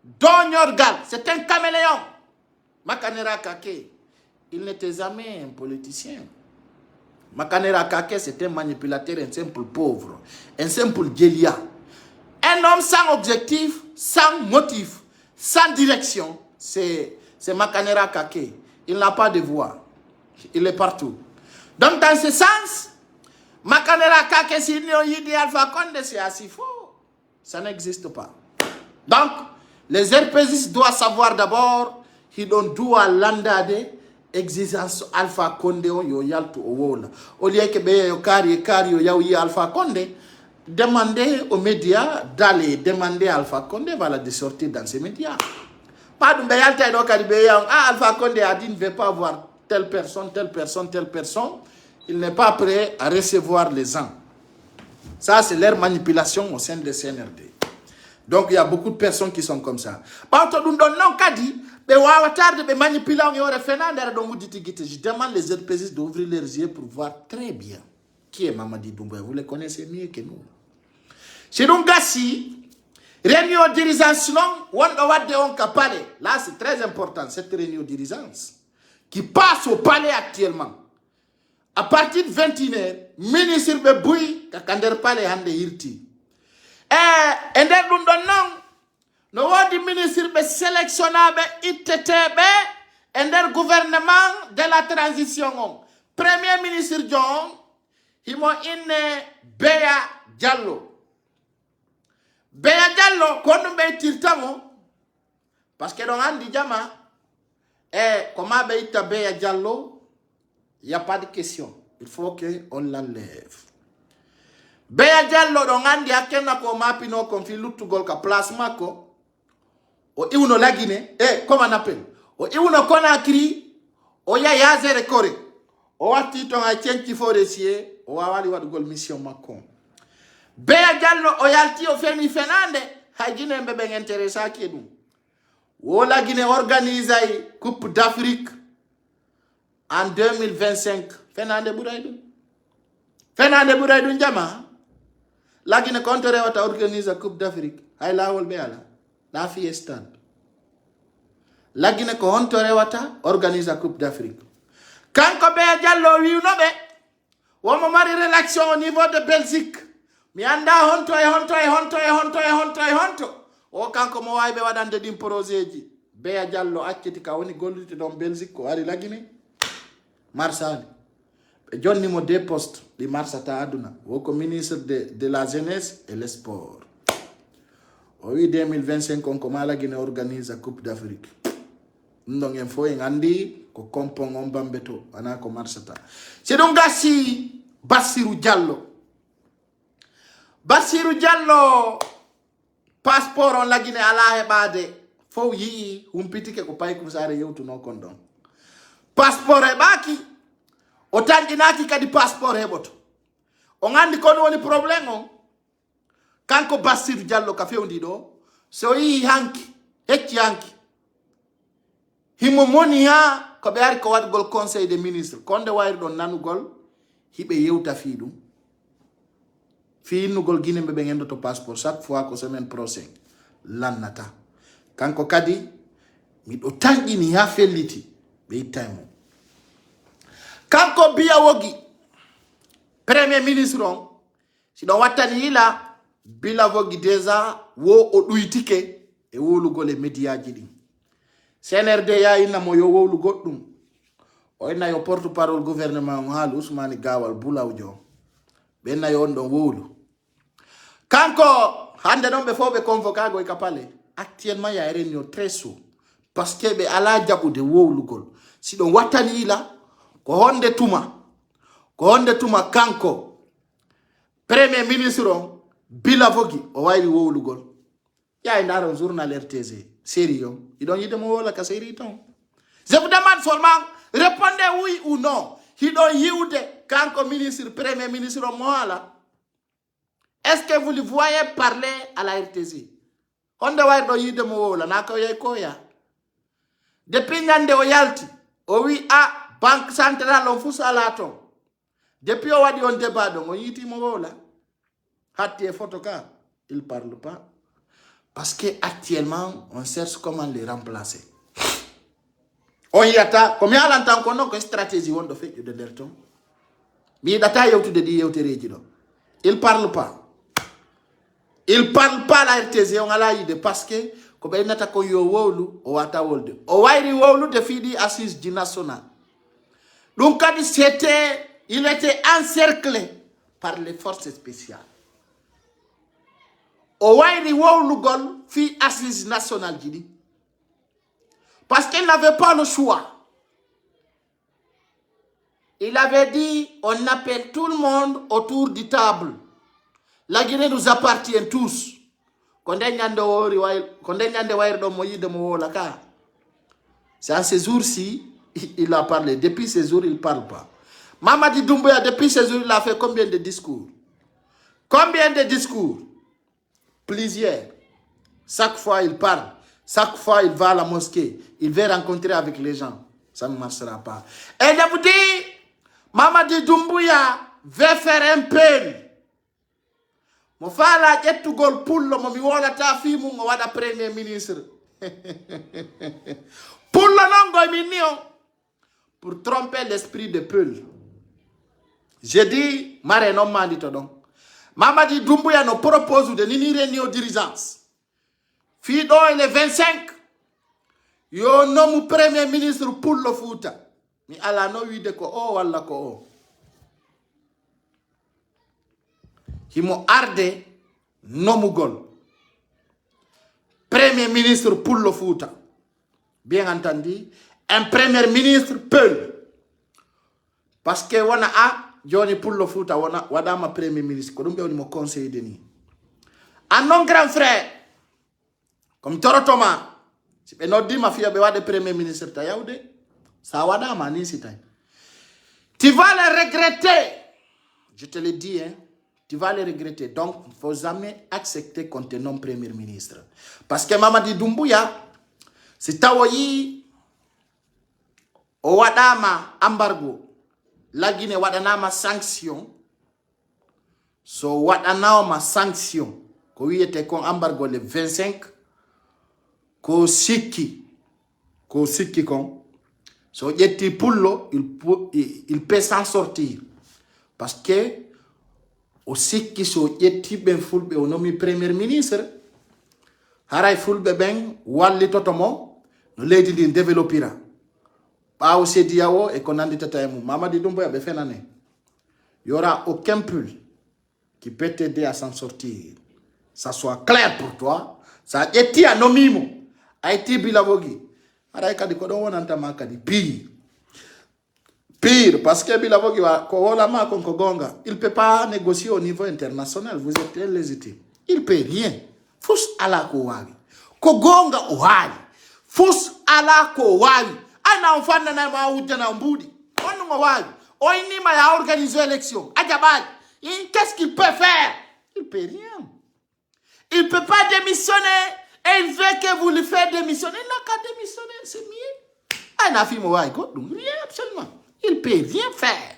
Donyorgal, c'est un caméléon. Makanera Kake, il n'était jamais un politicien. Makanera Kake, c'est un manipulateur, un simple pauvre, un simple guélia. Un homme sans objectif, sans motif, sans direction, c'est Makanera Kake. Il n'a pas de voix. Il est partout. Donc, dans ce sens, Makanera Kake, si il dit Alpha Condé, c'est assez faux. Ça n'existe pas. Donc, les RPGistes doivent savoir d'abord qu'ils doivent landade existence Alpha Condé yo yaltu owola. Au lieu que yo kari yo Alpha Condé, demandez aux médias d'aller demander à Alpha Condé voilà, de sortir dans ces médias. Pas de Alpha Condé a dit ne veut pas voir telle personne, telle personne, telle personne. Il n'est pas prêt à recevoir les gens. Ça, c'est leur manipulation au sein de CNRD. Donc, il y a beaucoup de personnes qui sont comme ça. Je demande les RPGistes d'ouvrir leurs yeux pour voir très bien qui est Mamadi Doumbouya. Vous le connaissez mieux que nous. C'est donc si réunion de dirigeance, là, c'est très important, cette réunion de dirigeance qui passe au palais actuellement. À partir de 21h, ministre Beboui, Kakander Palais Hande Hirti. Et nder ɗum ɗon non no woodi ministre ɓe sélectionnaɓe itteteɓe e nder gouvernement de la transition on. Premier ministre John himo inne Beya Diallo. Beya Diallo ko ɗum ɓe ittirtamo parce que ɗon andi jama comment ɓe itta Beya Diallo, il n'y a pas de question, il faut qu'on l'enlève. Beya Diallo don andi akena ko mapino konfi luttugol ka place mako o iwno lagine comment on appelle o iwno Conakry o ya yazere kore o watti ton a cenci forestier o wawali wadugol mission makko. Beya Diallo o yalti o feni fenande hajine mbebe intéressa ki dum o lagine organise Coupe d'Afrique en 2025 fenande Bouraydou jama. Lagine contre wata organise la Coupe d'Afrique. Hay la wol be ala. La fi stade. Lagine ko honto wata organise la Coupe d'Afrique. Kanko Beya Diallo wi no be. Wo mo mari réaction au niveau de Belgique. Mi anda honto. O kanko mo waybe wadande dim projetji. Beya Diallo acciti ka woni gollude don Belgique ko ari lagine. Marsali. Johnny mo deux postes di marsata aduna woko ministre de la jeunesse et le sport. O 2025 on komala gine organise la Coupe d'Afrique. Ndongen fo ngandi ko kompon on bambeto ana ko marsata. C'est donc gasi Bassirou Diallo. Bassirou Diallo passeport on la gine ala hebade fo yi humpitike ko pay ko sare yewtu no kondon. Passeport e baki o tanginaki kadi passeport heboto. On andi kono woni problème on. Kanko Bassirou Diallo ka fewndi do so yi hanki hecci hanki himo moni ha ko be ari ko wadgol conseil des ministres konde wayri don nanugol hibe yewta fi dum fi nugol gine be ngendo to passeport chaque fois ko semaine prochaine lannata kanko kadi mi do tangini ha felliti be time. Kanko Biya Wogi, premier ministre on, si don watani ila Bila Wogi deja wo o duitike e wolugo le media jidi. CNRD ya ina mo yo wolugo dum. O ina yo porte-parole gouvernement on halu Ousmane Gawal Bulawjo. Benna yo on don wolu. Kanko hande don be fo be convocago e kapale. Actuellement ya réunion très chaud. parce que be ala jabude wowlugol si don watani la ko honde tuma kanko premier ministre on bila vogi o wayri wowlugol ya ndaro journal RTZ sérieux il don yide mo wala ka série ton je vous demande seulement répondez oui ou non il don yiude kanko ministre premier ministre o moala est-ce que vous le voyez parler à la RTZ honde wayri do yide mo wala na ko yey koya depuis ngande o yalti o wi a banque centrale on fusala ton depuis o wadi on débat donc on yiti mo wala hatti e photo ka il parle pas parce que actuellement on cherche comment les remplacer on yata comme yala en ko non ko stratégie wondo fejo de derton mi data yewtude di yewtereji do il parle pas la RTZ on ala yide parce que ko be nata ko yo wowlu o wata wolde o wayri wowlu de fidi assise du national donc kadi il était encerclé par les forces spéciales o wayri wowlu gol fi assise nationale jidi parce qu'il n'avait pas le choix. Il avait dit on appelle tout le monde autour du table. La Guinée nous appartient tous. C'est à ces jours-ci, il a parlé. Depuis ces jours, il ne parle pas. Mamadi Doumbouya, depuis ces jours, il a fait combien de discours? Combien de discours? Plusieurs. Chaque fois, il parle. Chaque fois, il va à la mosquée. Il veut rencontrer avec les gens. Ça ne marchera pas. Et je vous dis, Mamadi Doumbouya veut faire un peu. Mo fala jettugol pullo mo mi wolata fi mu ngo wada premier ministre pullo non go mi nio pour tromper l'esprit de Peul. Je dis mare non mandi to don Mamadi Doumbouya no propose de nini réunion d'urgence fi do le 25 yo nomu premier ministre pullo Fouta mi ala no wide ko o walla ko o Himo arde nomugol. Premier ministre pour le Fouta. Bien entendu, un premier ministre Peul. Parce que wana a Johnny pour le Fouta wana ma premier ministre. Kodumbe on mo conseiller de ni. Un non grand frère comme Torotoma. Si be no di ma fia be wade premier ministre ta yaude. Sa wada ma ni sitai. Tu vas le regretter. Je te le dis hein. Tu vas le regretter. Donc, il ne faut jamais accepter qu'on te nomme premier ministre. Parce que Mamadi Doumbouya, c'est tawoyi o wadama embargo. La Guinée wadanama sanction. So wadanama sanction. Ko yete kon embargo le 25. Ko siki kon. So yeti pullo, il peut s'en sortir. Parce que aussi qui so yetti ben fulbe o nomi premier ministre haray fulbe ben walli totomo no leydi ndi développera ɓaawo CEDEAO e ko nandi tata e mum Mamadi Doumbouya ɓe fenane il y aura aucun pull qui peut t'aider à s'en sortir. Ça soit clair pour toi. Ça yetti a nomimo a été bilavogi haray kadi ko ɗon wonantama kadi pire, parce que Bilavogi va Koholama Konkogonga, il ne peut pas négocier au niveau international. Vous êtes légitime. Il ne peut rien. Fous ala Kowari. Kogonga Ohari. Fous ala Kowari. Ana enfant na ma oudjana mboudi. On nous wari. On y a organisé l'élection. Adjabal. Qu'est-ce qu'il peut faire? Il ne peut rien. Il ne peut pas démissionner. Et il veut que vous le faites démissionner. Il n'a qu'à démissionner. C'est mieux. Ana fi mo wari. Rien absolument. Il ne peut rien faire.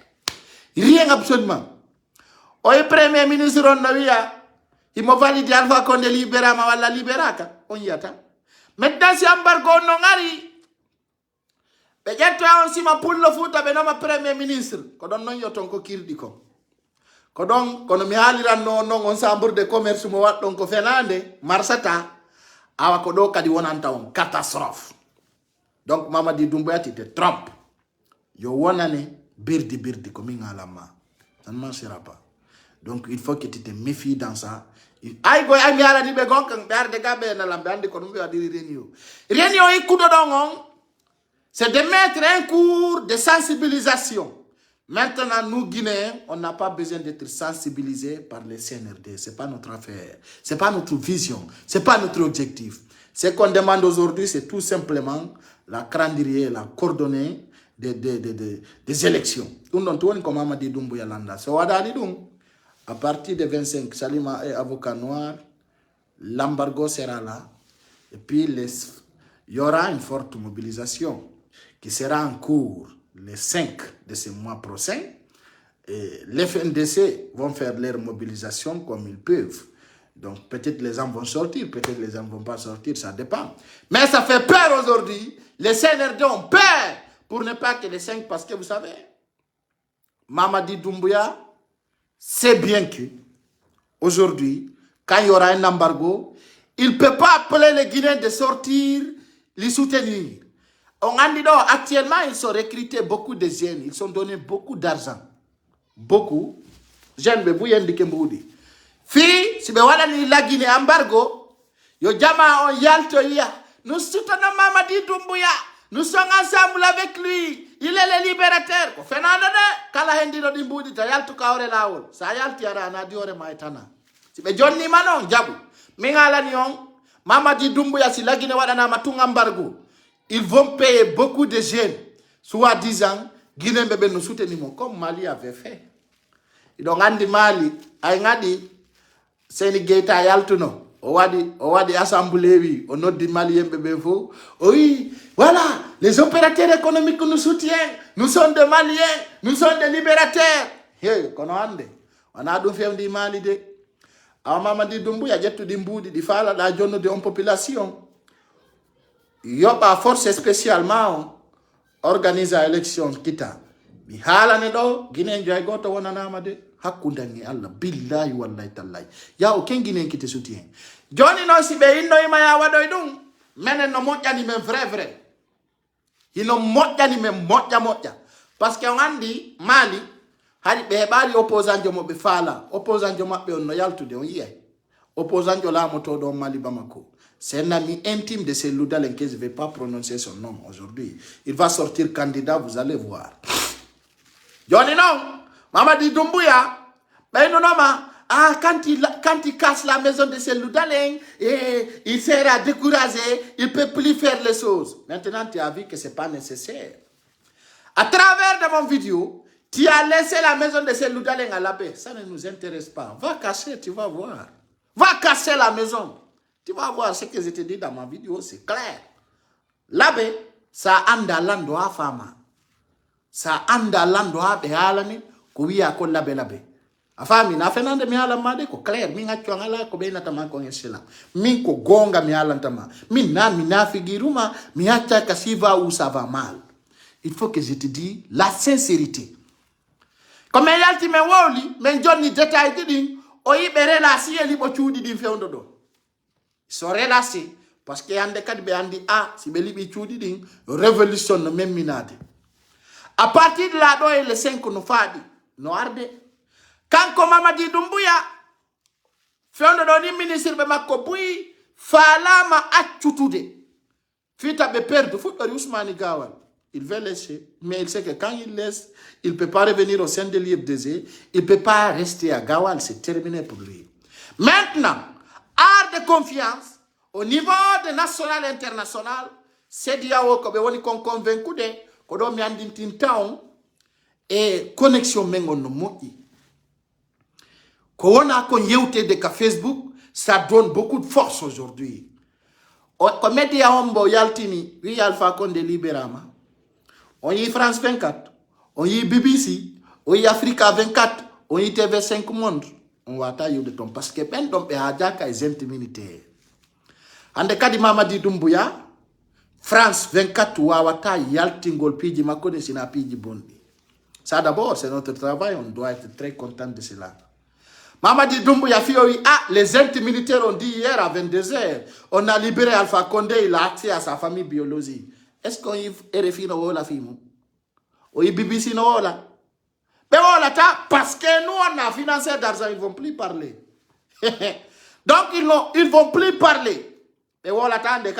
Rien absolument. Au premier ministre, on a vu, il m'a validé Alpha Condé libéra, ma wala libéraka. On y attend. Maintenant, si embargo non ari, peut-être on si ma pour le foot avec ma premier ministre. Quand on y a ton kirdi ko. Quand on me halira non on s'embourre de commerce mo wat donc Fernande Marsata awa ko do kadi wonanta on catastrophe. Donc Mamadi Doumbouya tu te trompes. Yo wanane birdi comme ingalama. Ça ne marchera pas. Donc il faut que tu te méfies dans ça. ay go ay mi ala ni be gon kan dar de gabe na lambe andi ko dum be adiri réunion yi kudo dongon c'est de mettre un cours de sensibilisation. Maintenant, nous, Guinéens, on n'a pas besoin d'être sensibilisés par les CNRD. Ce n'est pas notre affaire. Ce n'est pas notre vision. Ce n'est pas notre objectif. Ce qu'on demande aujourd'hui, c'est tout simplement la cranderie, la coordonnée des élections. À partir de 25, Salima est avocat noir, l'embargo sera là. Et puis, il y aura une forte mobilisation qui sera en cours les 5 de ce mois prochain. Et les FNDC vont faire leur mobilisation comme ils peuvent. Donc peut-être les gens vont sortir, peut-être les gens ne vont pas sortir, ça dépend. Mais ça fait peur aujourd'hui. Les CNRD ont peur pour ne pas que les 5, parce que vous savez, Mamadi Doumbouya sait bien que aujourd'hui, quand il y aura un embargo, il ne peut pas appeler les Guinéens de sortir, les soutenir. On a dit actuellement, ils ont recruté beaucoup de jeunes. Ils ont donné beaucoup d'argent. Beaucoup. Jeunes, mais vous y indiquez Mboudi. Fi, si vous avez la Guinée embargo, yo jama on yalto ya. Nous soutenons Mamadi Doumbouya. Nous sommes ensemble avec lui. Il est le libérateur. Ko fenando de kala hendino di Mboudi ta yalto ka ore lawol. Sa yalti ara na di ore maitana. Si be jonni manon jabu. Mingala ni on Mamadi Doumbouya si la Guinée wadana matunga embargo. Ils vont payer beaucoup de jeunes, soi-disant, Guinée bébé nous soutenir, comme Mali avait fait. Ils ont dit Mali, dit, c'est une guette à Yaltuno. On a dit assemblée, oui, on a dit Mali bébé faux. Oui, voilà, les opérateurs économiques nous soutiennent. Nous sommes des Maliens, nous sommes des libérateurs. Hey, on a dû faire des Mali. Alors, maman dit Doumbouya, il y a tout d'imboudi, il faut la zone de population. Yoba force spécialement organise l'élection kita. Mi halane do Guinée joy goto wona namade hakkundangi Allah billahi wallahi tallahi. Ya o ken Guinée kite soutien. Joni no sibe inno ima ya wadoy dum menen no moƴƴani men vrai. Hino moƴƴani men moƴƴa. Parce que on andi Mali hari be hebali opposant jomo be fala. Opposant jomo mabbe on no yaltude on yi'ay. Opposant jo la moto do Mali Bamako. C'est un ami intime de Cellou Dalein que je ne vais pas prononcer son nom aujourd'hui. Il va sortir candidat, vous allez voir. Johnny non, Mamadi Doumbouya, ben non, quand il casse la maison de Cellou Dalein, il sera découragé, il ne peut plus faire les choses. Maintenant, tu as vu que ce n'est pas nécessaire. À travers de mon vidéo, tu as laissé la maison de Cellou Dalein à la paix. Ça ne nous intéresse pas. Va casser, tu vas voir. Va casser la maison. Tu vas voir ce que je te dis dans ma vidéo, c'est clair. L'abbé, ça anda lando a fama. Ça anda lando a behalani, kuya ko l'abbé. A fami, na fenande mi ala made ko clair, mi nga chwangala ko be na tama ko ngesela. Mi ko gonga mi ala tama. Mi na figiruma, mi acha kasiva ou ça va mal. Il faut que je te dise la sincérité. Comme yalti me woli, men jonni détail didin, o yibere la si eli bo chudi din fewndo do. Ils sont relâchés parce que yande kadi be andi si be libi chudi din révolution no même minade. À partir de là do les 5 no fadi no arde kanko Mamadi Doumbouya fewndo do ni ministre be makko buyi falama accutude fita be perdre fuɗɗori Ousmane Gawal. Il veut laisser, mais il sait que quand il laisse, il ne peut pas revenir au sein de l'IFDZ, il ne peut pas rester à Gawal, c'est terminé pour lui. Maintenant, art de confiance, au niveau de national et international, c'est diawo ko be woni kon convaincu de ko do mi andintin town et connexion mengon no moƴƴi. Ko wona ko yewte de ka Facebook, ça donne beaucoup de force aujourd'hui. Ko média hombo yaltini, wi Alpha Condé libérama. On y France 24, on y BBC, on y Africa 24, on y TV5 Monde. On va tailler de ton parce que ben donc be hajaka is militaire. Ande kadi Mamadi Doumbouya, France 24 wawata yaltingol piji makone sina piji bondi. Ça d'abord, c'est notre travail, on doit être très content de cela. Mamadi Doumbouya fioui, les militaires ont dit hier à 22h, on a libéré Alpha Condé, il a accès à sa famille biologique. Est-ce qu'on y RFI no la fimo? Ou y BBC no la? Mais voilà, parce que nous on a financé d'argent, ils ne vont plus parler. Donc ils vont plus parler. Et voilà, hande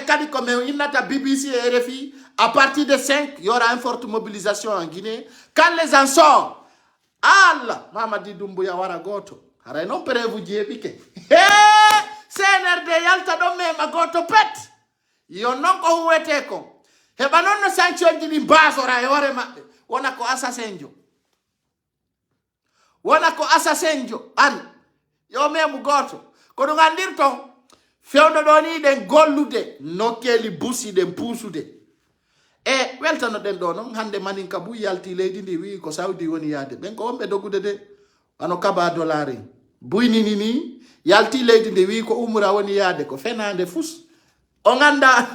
kadi comme il n'a BBC et RFI, à partir de 5, il y aura une forte mobilisation en Guinée. Quand les gens sortent, Allah, Mamadi Doumbouya wara goto. Aray non perevu djebike. CNRD yalta do mema goto pet. Yo non ko huwete ko. Heba non no sanction jini basora e hore mabbe. Wona ko assassinjo. Wona ko assassinjo. Ari. Yo memu goto. Ko do gandirton. Fewdo do ni den gollude nokeli busi den pusude. E weltano den do non hande manin kabu yalti leydi ndi wi ko Saudi woni yaade. Ben ko wombe dogude de ano kaba dolari. Buyni ni yalti leydi ndi wi ko umra woni yaade ko fenande fus. O ganda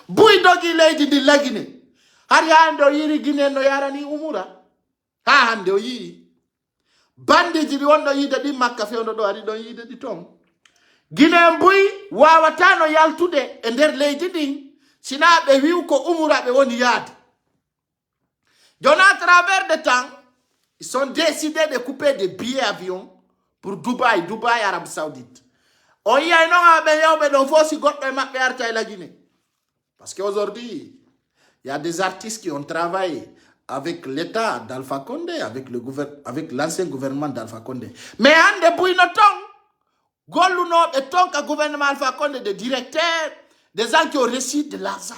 buy dogi leydi ndi lagine. Har hande o yiri Guinée no yarani umura. Ha hande o yi. Bandiji di wondo yide di Makka fewdo do ari don yide di tom. Guinée mbuy wawatano yaltude e nder leydi din sina be wiw ko umura be woni yaade. Jon à travers le temps, ils sont décidés de couper des billets avion pour Dubaï, Arabie Saoudite. On y a la Guinée. Parce qu'aujourd'hui, il y a des artistes qui ont travaillé avec l'État d'Alpha Condé, avec l'ancien gouvernement d'Alpha Condé. Mais en depuis le temps, Goluno et tant que gouvernement Alpha Condé, des directeurs, des gens qui ont reçu de l'argent.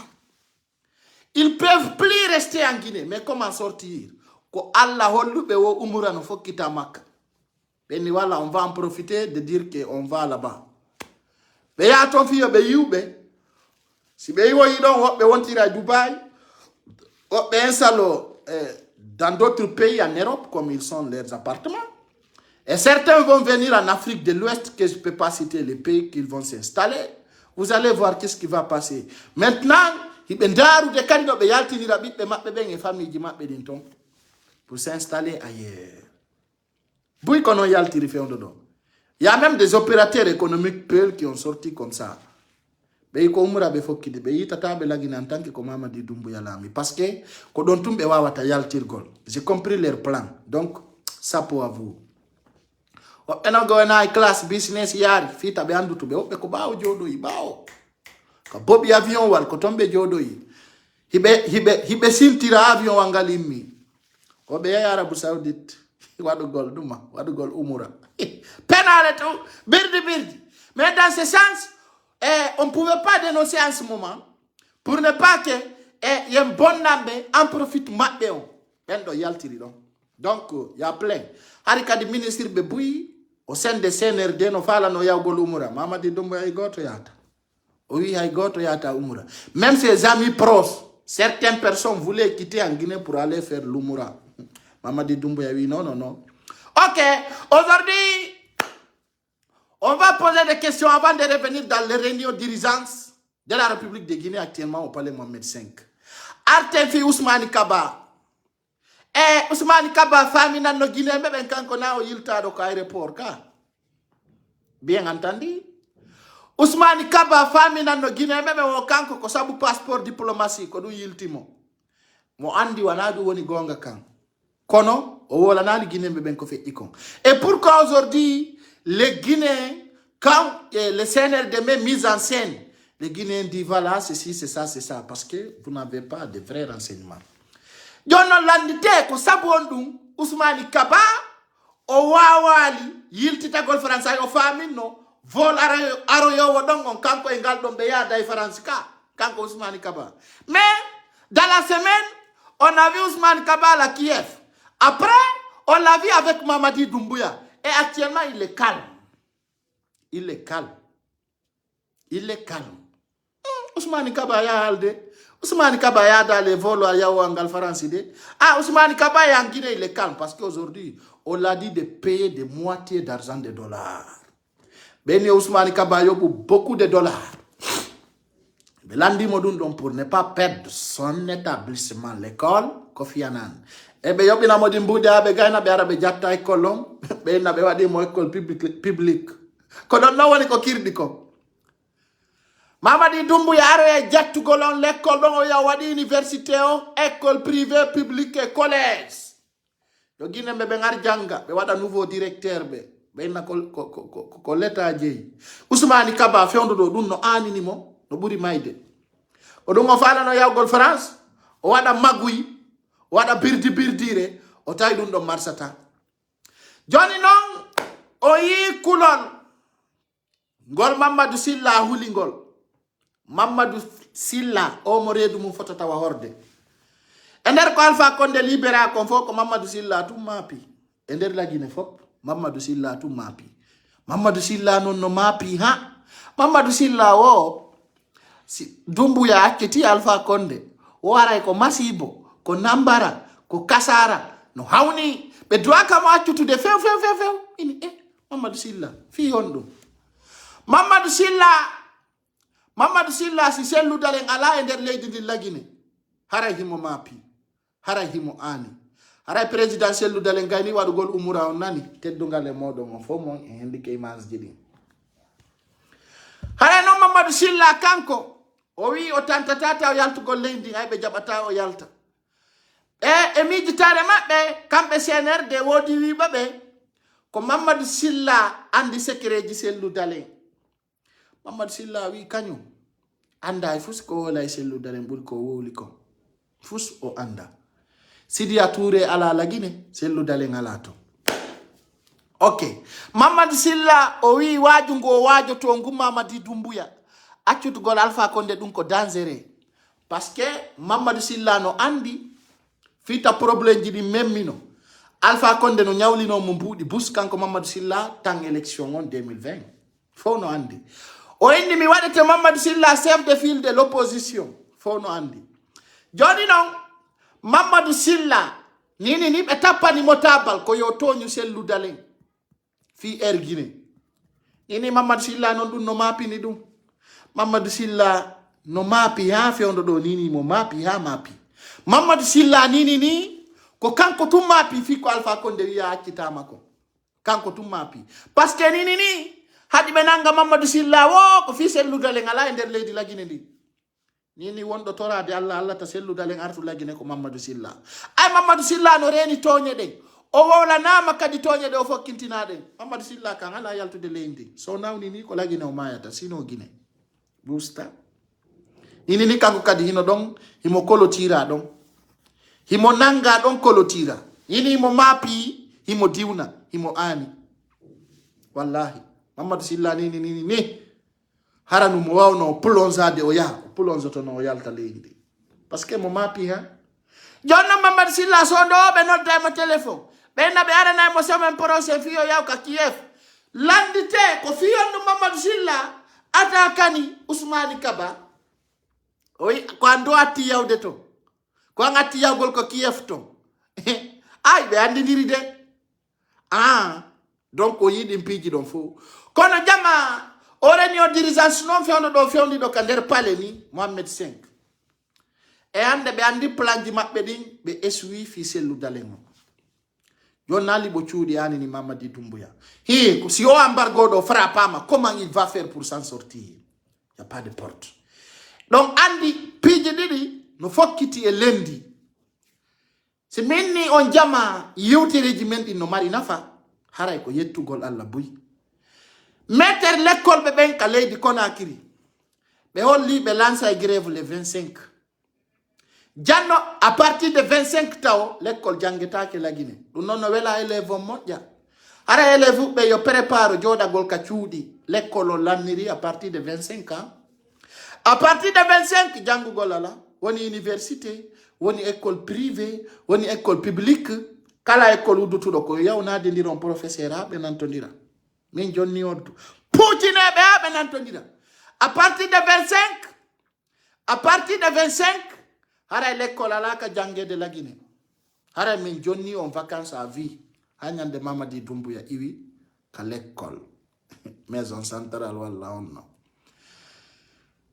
Ils ne peuvent plus rester en Guinée. Mais comment sortir? Ko Allah hollube wo umura no fokita Makka. Beni wala, on va en profiter de dire qu'on va là-bas. Mais ya ton fille be yube. Si be yo yidon wobbe wontira Dubaï, wobbe insalo dans d'autres pays en Europe comme ils sont leurs appartements. Et certains vont venir en Afrique de l'Ouest, que je ne peux pas citer les pays qu'ils vont s'installer. Vous allez voir qu'est-ce qui va passer. Maintenant, pour s'installer ailleurs. Il y a même des opérateurs économiques peuls qui ont sorti comme ça. J'ai compris leur plan. Donc, ça pour vous. Ena go na class business yari fita be andu to be ko bawo jodo yi bawo ka bobi avion wal ko tombe jodo yi hibe siltira avion wangalimi ko be ya Arabie Saoudite wadu gol duma wadu gol umura penale tout birdi mais dans ce sens on ne pouvait pas dénoncer en ce moment pour ne pas que y a un bon nambe en profite mabbe on endo yaltiri donc il y a plein harika di ministre be buyi au sein de CNRD no fala no yawgol umura Mamadi Doumbouya ay goto yata. Oui, ay goto yata umura. Même ses amis proches, certaines personnes voulaient quitter en Guinée pour aller faire l'umura. Mamadi Doumbouya oui, non. Ok, aujourd'hui, on va poser des questions avant de revenir dans les réunions dirigeantes de la République de Guinée actuellement au Palais Mohamed V. Artefi Ousmane Kaba. Ousmane Kaba famille nan no Guinée même kanko na o yilta do ko aéroport ka. Bien entendu. Ousmane Kaba famille nan no Guinée même o kanko ko sabu passeport diplomatie ko du yiltimo. Mo andi wanadu woni gonga kan. Kono o wala na Guinée be ko fe ikon. Et pourquoi aujourd'hui les Guinéens quand les CNRD met mise en scène, les Guinéens disent voilà ceci c'est ça parce que vous n'avez pas de vrais renseignements. Jono landite ko sabondum Ousmane Kaba o wawali yiltita gol France o famino vol aro yo wodon kanko e ngal be ya dai France ka kanko Ousmane Kaba. Mais dans la semaine on a vu Ousmane Kaba à Kiev. Après on l'a vu avec Mamadi Doumbouya et actuellement il est calme. Ousmane Kaba ya halde Ousmane Kaba ya dans les vols à Yaouangal France. Ousmane Kaba est en Guinée, il est calme parce qu'aujourd'hui, on l'a dit de payer des moitiés d'argent de dollars. Béni Ousmane Kaba a beaucoup de dollars. Mais l'andi modun pour ne pas perdre son établissement, l'école, Kofi Annan. Et bien, il y a des gens qui ont été école, mais il y a des école publique. Quand on a dit Mamadi Doumbouya are jattu golon l'école don ya wadi université on école privée publique et collège. Yo Guinée be ngar janga be wada nouveau directeur be ɓeyna ko leta jeeyi Ousmani Kaba fewndo ɗo ɗum no anini mo no ɓuri mayde o ɗum o falano yawgol France o waɗa maguyi o waɗa birdire o tawi ɗum ɗo marsata joni noon o yi kulol ngol Mamadou Sylla hulingol Mamadou Sylla o mo reedu mum fota tawa horde e nder ko Alpha Condé libéra kon fof ko Mamadou Sylla tum maapi e nder lagine fop Mamadou Sylla tum maapi Mamadou Sylla non no maapi ha Mamadou Sylla o si Doumbouya acciti Alpha Condé o waray ko masibo ko nambara ko kasara no hawni ɓe duwa kamo accutude few ini Mamadou Sylla fi on ɗum Mamadou Sylla si selludalen ala e nder leydi ndi lagine haray himo maapi haray himo ani haray président selludalen gayni waɗugol umura on nani teddungal e moɗon on fof mon e hendi ke image ji ɗin haray noon Mamadou Sylla kanko o wi o tantata o yaltugol leydi hay ɓe jaɓata o yalta e miijitare maɓɓe kamɓe CNRD woodi wiɓe ɓe ko Mamadou Sylla andi secret ji selludalen Mamadou Sylla wi kañum anda e fus ko wola e selludalen ɓuri ko wowli ko fus o anda Sidia Touré ala lagine selludalen ala to ok Mamadou Sylla o wi waaju ngo waajoto ngu Mamadi Doumbouya accutugol Alpha Condé ɗum ko dangereux parce que Mamadou Sylla no andi fita probléme ji ɗi memmino Alpha Condé no ñawlino mo mbuuɗi bus kanko Mamadou Sylla tan élection on 2020 fof no andi o indi mi waɗete Mamadou Sylla chef de file de l'opposition fof no andi joni noon Mamadou Sylla nini ni ɓe tappanimo tabal ko yo toñu selludalen fi Guinée nini Mamadou Sylla noon ɗum no maapini ɗum Mamadou Sylla no maapi ha fewndo ɗo nini mo maapi ha maapi Mamadou Sylla nini ni ko kanko tum maapi fi ko Alpha Condé wiya accitama ko kanko tum maapi parce que nini ni haɗi ɓe nanga Mamadou Sylla wo ko fi selludalen ala e nder leydi lagine ndi nini wonɗo torade Allah ta selludalen artu lagine ko Mamadou Sylla ay Mamadou Sylla no reeni toñe ɗen o wowlanama kadi toñe ɗe o fokkintinaɗen Mamadou Sylla kan ala yaltude leydi so nawni ni ko lagine o mayata sino Guinée busta nini ni kanko kadi hino ɗon himo kolotira ɗon himo nanga ɗon kolotira nini himo maapi himo diwna himo ani wallahi Mamadou Sylla ni haranu mo wawno plonzade o yaha plonzoto no o yalta leydi parce que mo maapi ha jonno Mamadou Sylla so ndo ɓe nodda mo téléphone ɓe na ɓe arana mo semaine prochaine fiyo yaw ka Kiev landite ko fiyon no Mamadou Sylla ata kani Ousmani Kaba oyi ko ando atti yawde to ko an atti yawgol ko Kiev to ay ɓe andidiri de donc o yiɗi piiji ɗon fo kono jama o reni o dirigeance noon fewno ɗo fewniɗo ka nder pale ni Mohamed 5 e hande ɓe andi plan ji maɓɓe ɗin ɓe eswi fi selludalen o joni naliɓo cuuɗi anini Mamadi Doumbouya si o embargo ɗo frappama comment il va faire pour s'en sortir y a pas de porte donc andi piiji ɗiɗi no fokkiti e lendi si minni on jama yewtereji men ɗin no mari nafa haray ko yettugol Allah buy metter l'école ɓe ɓen ka leydi Conakry ɓe holli ɓe lança grève le 25 janno à partir de 25 taw l'école jangetake lagine ɗum noon no wela élève on moƴƴa hara élève ɓe yo prépare joɗagol ka cuuɗi l'école o lanniri à partir de 25 ans à partir de 25 janngugol ala woni université woni école privée woni école publique kala école uddutuɗo ko yawnade ndiron professeur ha ɓe nantodira min jonni oddu puutineɓe ha ɓe nantodira à partir de 25 haray l'école ala ka jangede lagine haray min jonni on vacances à vie ha ñande Mamadi Doumbouya iwi ka l'école maison centrale walla on no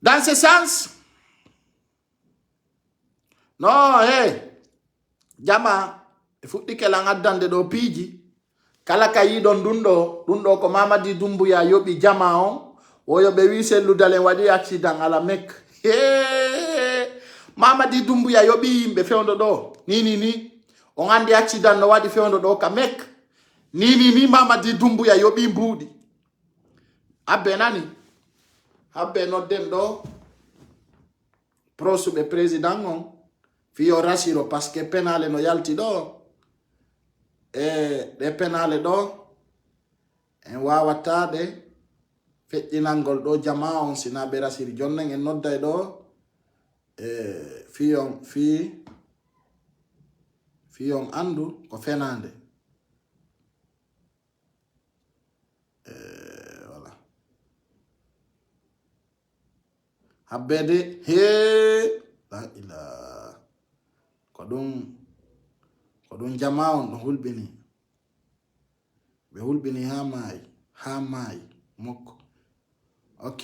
dans ce sens no jama e fuɗɗike lan addande ɗo piiji kala ka yiɗon ɗum ɗo ko Mamadi Doumbouya yoɓi jama on o yoɓe wi selludalen waɗi accident ala mek Mamadi Doumbouya yoɓi yimɓe fewndo ɗo ni on andi accident no waɗi fewndo ɗo ka mek ni Mamadi Doumbouya yobi mbudi abbe nani abbe no den do prosu be président on fiyo rasiro parce que penale no yalti do de penale do en wawatade feƴƴinangol ɗo jama on sina ɓe rasiri jonnen en nodday ɗo fiyon andu ko fenande voilà habbede he la ila ko ɗum jama on ɗo hulɓini ɓe hulɓini ha maayi mokko ok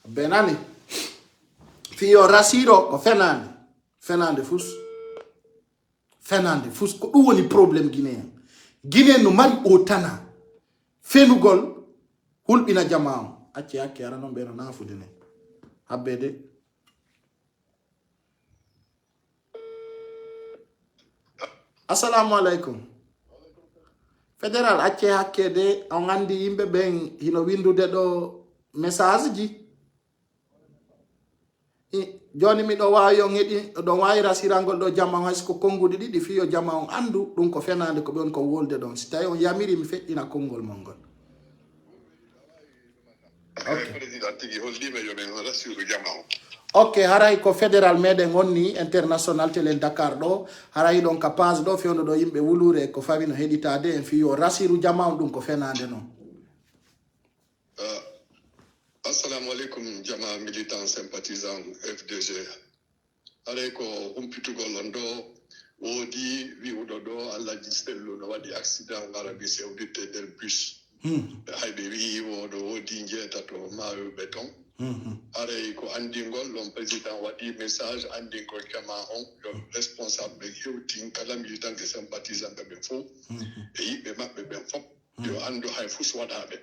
benani fiyo rasiro ko fenande fus ko ɗum woni probléme guinéen no mari o tana fenugol hulɓina jama on acce ara noon ɓeno nafude ne habbede assalamu aleykum fédéral acce hakkede on andi yimɓe ɓen hino windude ɗo message ji joni miɗo wawi on heɗi ɗon wawi rasirangol ɗo jamma on haysko konguɗe ɗiɗi fiyo jamma on andu ɗum ko fenade ko ɓen ko wolde ɗon si tawi on yamiri mi feƴƴina konngol mon ngol ok haray ko fédéral meɗen wonni international télé Dakar ɗo haray ɗon ka page ɗo fewno ɗo yimɓe wulure ko fawi no heɗitade en fiyo rasiru jama on ɗum ko fenade noon assalamu alaikum jama militant sympathisant FDG haray ko humpitugol on ɗo woodi wi'uɗo ɗo Alhaji Sellu no waɗi accident Arabie Saoudite nder bus hayɓe wi'i woɗo woodi jeeta to maayo béton aray ko andingol ɗon président waɗi message andingol jama on yo responsable ɓe hewtin kala militant e sympathisant ɓe fof e yiɓɓe maɓɓe ɓen fof yo andu hay fus waɗaɓe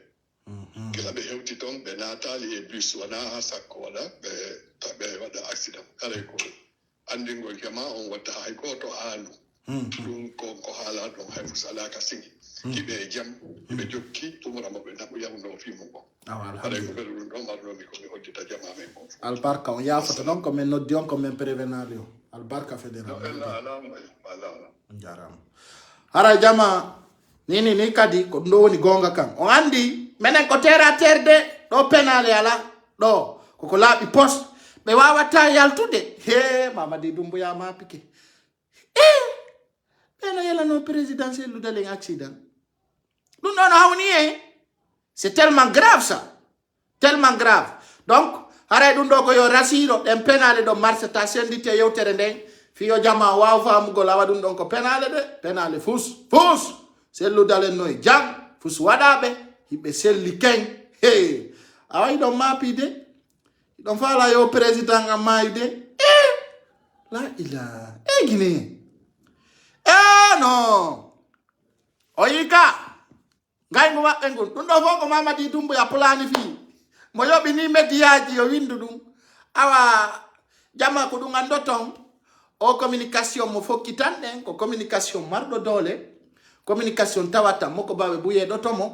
kila ɓe hewti toon ɓe naatali e bus wona ha sakko waɗa ɓe waɗa accident aray ko andingol jama on watta hay goto haalu ɗum ko haala ɗon hay fus alaka sigi hiɓe e jaam hiɓe jokki tumorama ɓe naɓo yawno fimo ngo aɗa ko ɓeɗo ɗum ɗon marnomi komi hoddita jama men ko albarka on yafata ɗon komin noddi on komin prévenari o albarka fédéral jarama hara jama ni kadi ko ɗum ɗo woni gonga kan on andi minen ko terre à terre de ɗo penale ala ɗo koko laaɓi poste ɓe wawata yaltude he Mamadi Doumbouya ma piqué ɓeno yelano présidentiel ludalen accident ɗum ɗo no hawni e c'est tellement grave ça tellement grave donc haray ɗum ɗo ko yo rasiro ɗen penale ɗo marsata sendite yewtere nden fiyo jama waw famugol awa ɗum ɗon ko penale de penale fus selludalen no e jam fus waɗaɓe hiɓe selli ken he awayi ɗon mapide ɗon fala yo président am mayde la ila guinéen no o yika ngaygu maɓɓe ngun ɗum ɗo fof ko Mamadi Doumbouya plani fi mo yoɓini médiaji yo windu ɗum awa jama ko ɗum ando ton o communication mo fokkitan ɗen ko communication marɗo doole communication tawata moko bawe buyeɗo tomo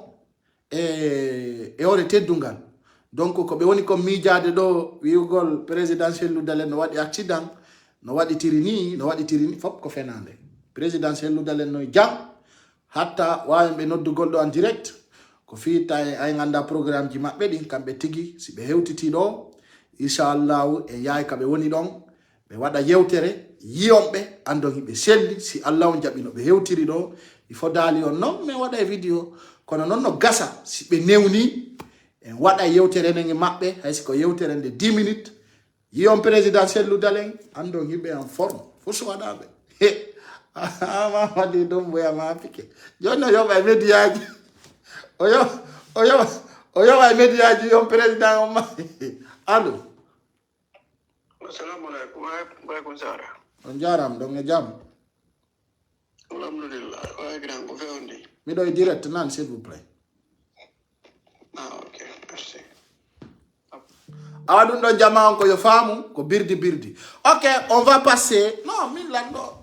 e ore teddungal donc ko ɓe woni ko miijade ɗo wiwgol présidentiel ludalen no waɗi accident no waɗitiri ni fof ko fenande présidentiel ludalen no jam hatta wawi ɓe noddugol ɗo en direct ko fiita ay ganda programme ji maɓɓe ɗin kamɓe tigi si ɓe hewtiti ɗo inchallahu e yaay ka ɓe woni ɗon ɓe waɗa yewtere yiyonɓe andon hiɓe selli si Allah on jaɓi no ɓe hewtiri ɗo il faut daali on noon min waɗa e vidéo kono noon no gasa si ɓe newni en waɗa yewtere nden e maɓɓe haysi ko yewtere nde 10 minutes yiyon présidentiel ludalen andon hiɓe en forme fos waɗaɓe Mamadi Doumbouya ma piqué joni o yoɓa e médiaji o yoɓa e médiaji yon président on ma allo assalamu aleykum waaleykum salam on jaram ɗon e jaam alhamdulillah wawi gran ko fewndi miɗo e direct nan s'il vous plaît ok merci awa ɗum ɗon jama on ko yo faamu ko birdi ok on va passer non min lanɗo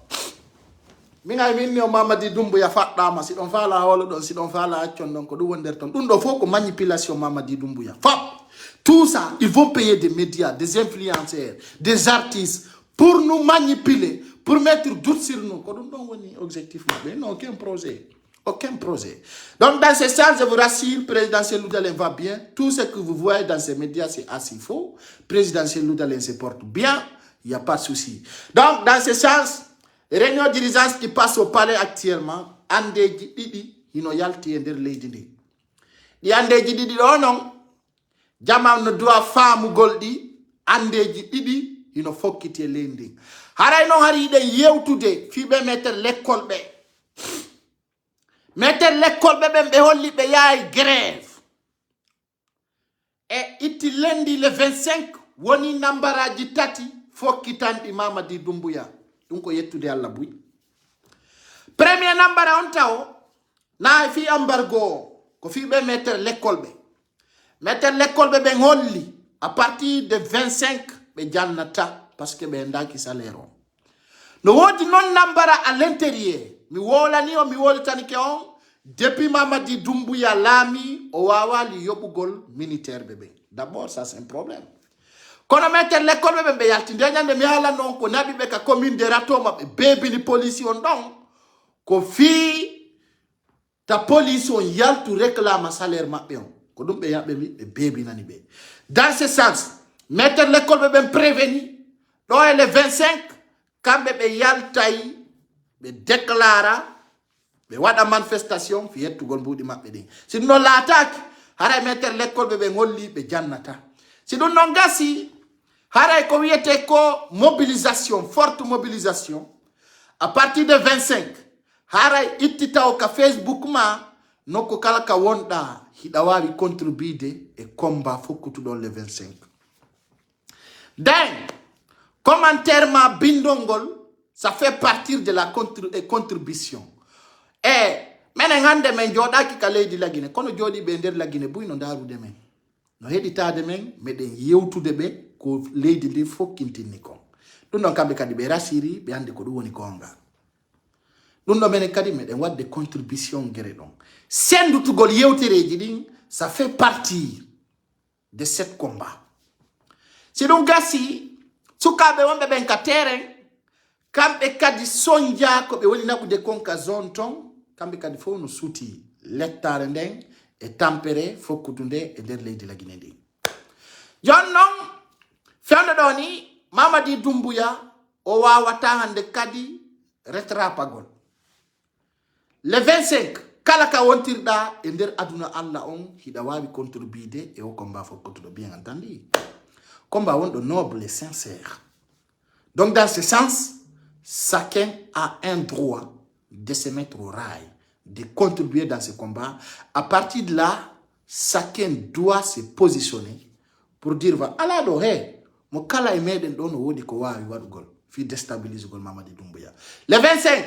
minga minni o Mamadi Doumbouya faɗɗama si ɗon faala holo ɗon si ɗon faala accon ɗon ko ɗum wonder ton ɗum ɗo fof ko manipulation Mamadi Doumbouya fop. Tout ça, ils vont payer des médias, des influenceurs, des artistes pour nous manipuler, pour mettre doute sur nous. Ko ɗum ɗon woni objectif maɓɓe. Non, aucun projet. Aucun projet. Donc, dans ce sens, je vous rassure, président Cellou Dalein va bien. Tout ce que vous voyez dans ces médias, c'est assez faux. Président Cellou Dalein se porte bien. Il n'y a pas de souci. Donc, dans ce sens, réunion dirigeants qui passe au palais actuellement, andeji ɗiɗi hino yalti e nder leydi ndi. Ɗi andeji ɗiɗi ɗo non, jaman no doit faamugol ɗi, andeji ɗiɗi hino fokkiti e leydi ndi. Haray non hari yiɗen yewtude fiɓe meter l'école ɓe. Meter l'école ɓe ɓe holli ɓe yahay grève. E itti lendi le 25 woni nambaraji tati fokkitanɗi Mamadi Doumbouya. Ɗum ko yettude Allah buy. Premier nambara on taw na fi embargo ko fi ɓe meter l'école ɓe. Meter l'école ɓe ɓen holli à partir de 25 ɓe jannata parce que ɓe ndaki salaire on. No wodi non nambara à l'intérieur. Mi wolani o mi woltanike on depuis Mamadi Doumbouya laami o wawali yobugol militaire bébé. D'abord ça c'est un problème. Kono meter l'école bébé be yalti ndeñande mi hala non ko nabi be ka commune de Rato mabbe bebini police on don ko fi ta police on yaltu réclame salaire mabbe on ko dum be yabbe mi be bebinani be. Dans ce sens meter l'école bébé prévenu do e le 25 kambe be yaltay be déclara be wada manifestation fi yettugol mbudi mabbe din sinno l'attaque haray meter l'école bébé ngolli be jannata si dun non gasi haray ko wiete ko mobilisation forte mobilisation à partir de 25 haray itti taw ka Facebook ma nokko kala ka wonda hida wawi contribuer e combat fokkutu don le 25 den commentaire ma bindongol ça fait partir de la contribution. Et menen hande men jodaki ka leydi lagine kono jodi be nder lagine buy no darude men no heditade men meden yewtude be ko leydi ndi fokkintini kon dum non kambe kadi be rasiri be ande ko dum woni gonga dum do menen kadi meden wadde contribution gere don sendutugol yewtereji din ça fait partie de cette combat si dum gasi sukabe wonbe ben ka terrain kambe kadi sonja ko be woni nabude konka zone ton kambe kadi fo no suti lettare nden e tampere fokkutunde e der leydi lagine ndi jonnon fewde do ni Mamadi Doumbouya o wawata hande kadi retrapagol le 25 kala ka wontirda e der aduna Allah on hida wawi contribuer e o combat fokkutudo bien entendu combat wondo noble et sincère. Donc dans ce sens chacun a un droit de se mettre au rail, de contribuer dans ce combat. À partir de là, chacun doit se positionner pour dire va ala do he mo kala e meden don wodi ko wawi wadugol fi déstabiliser gol Mamadi Doumbouya. Le 25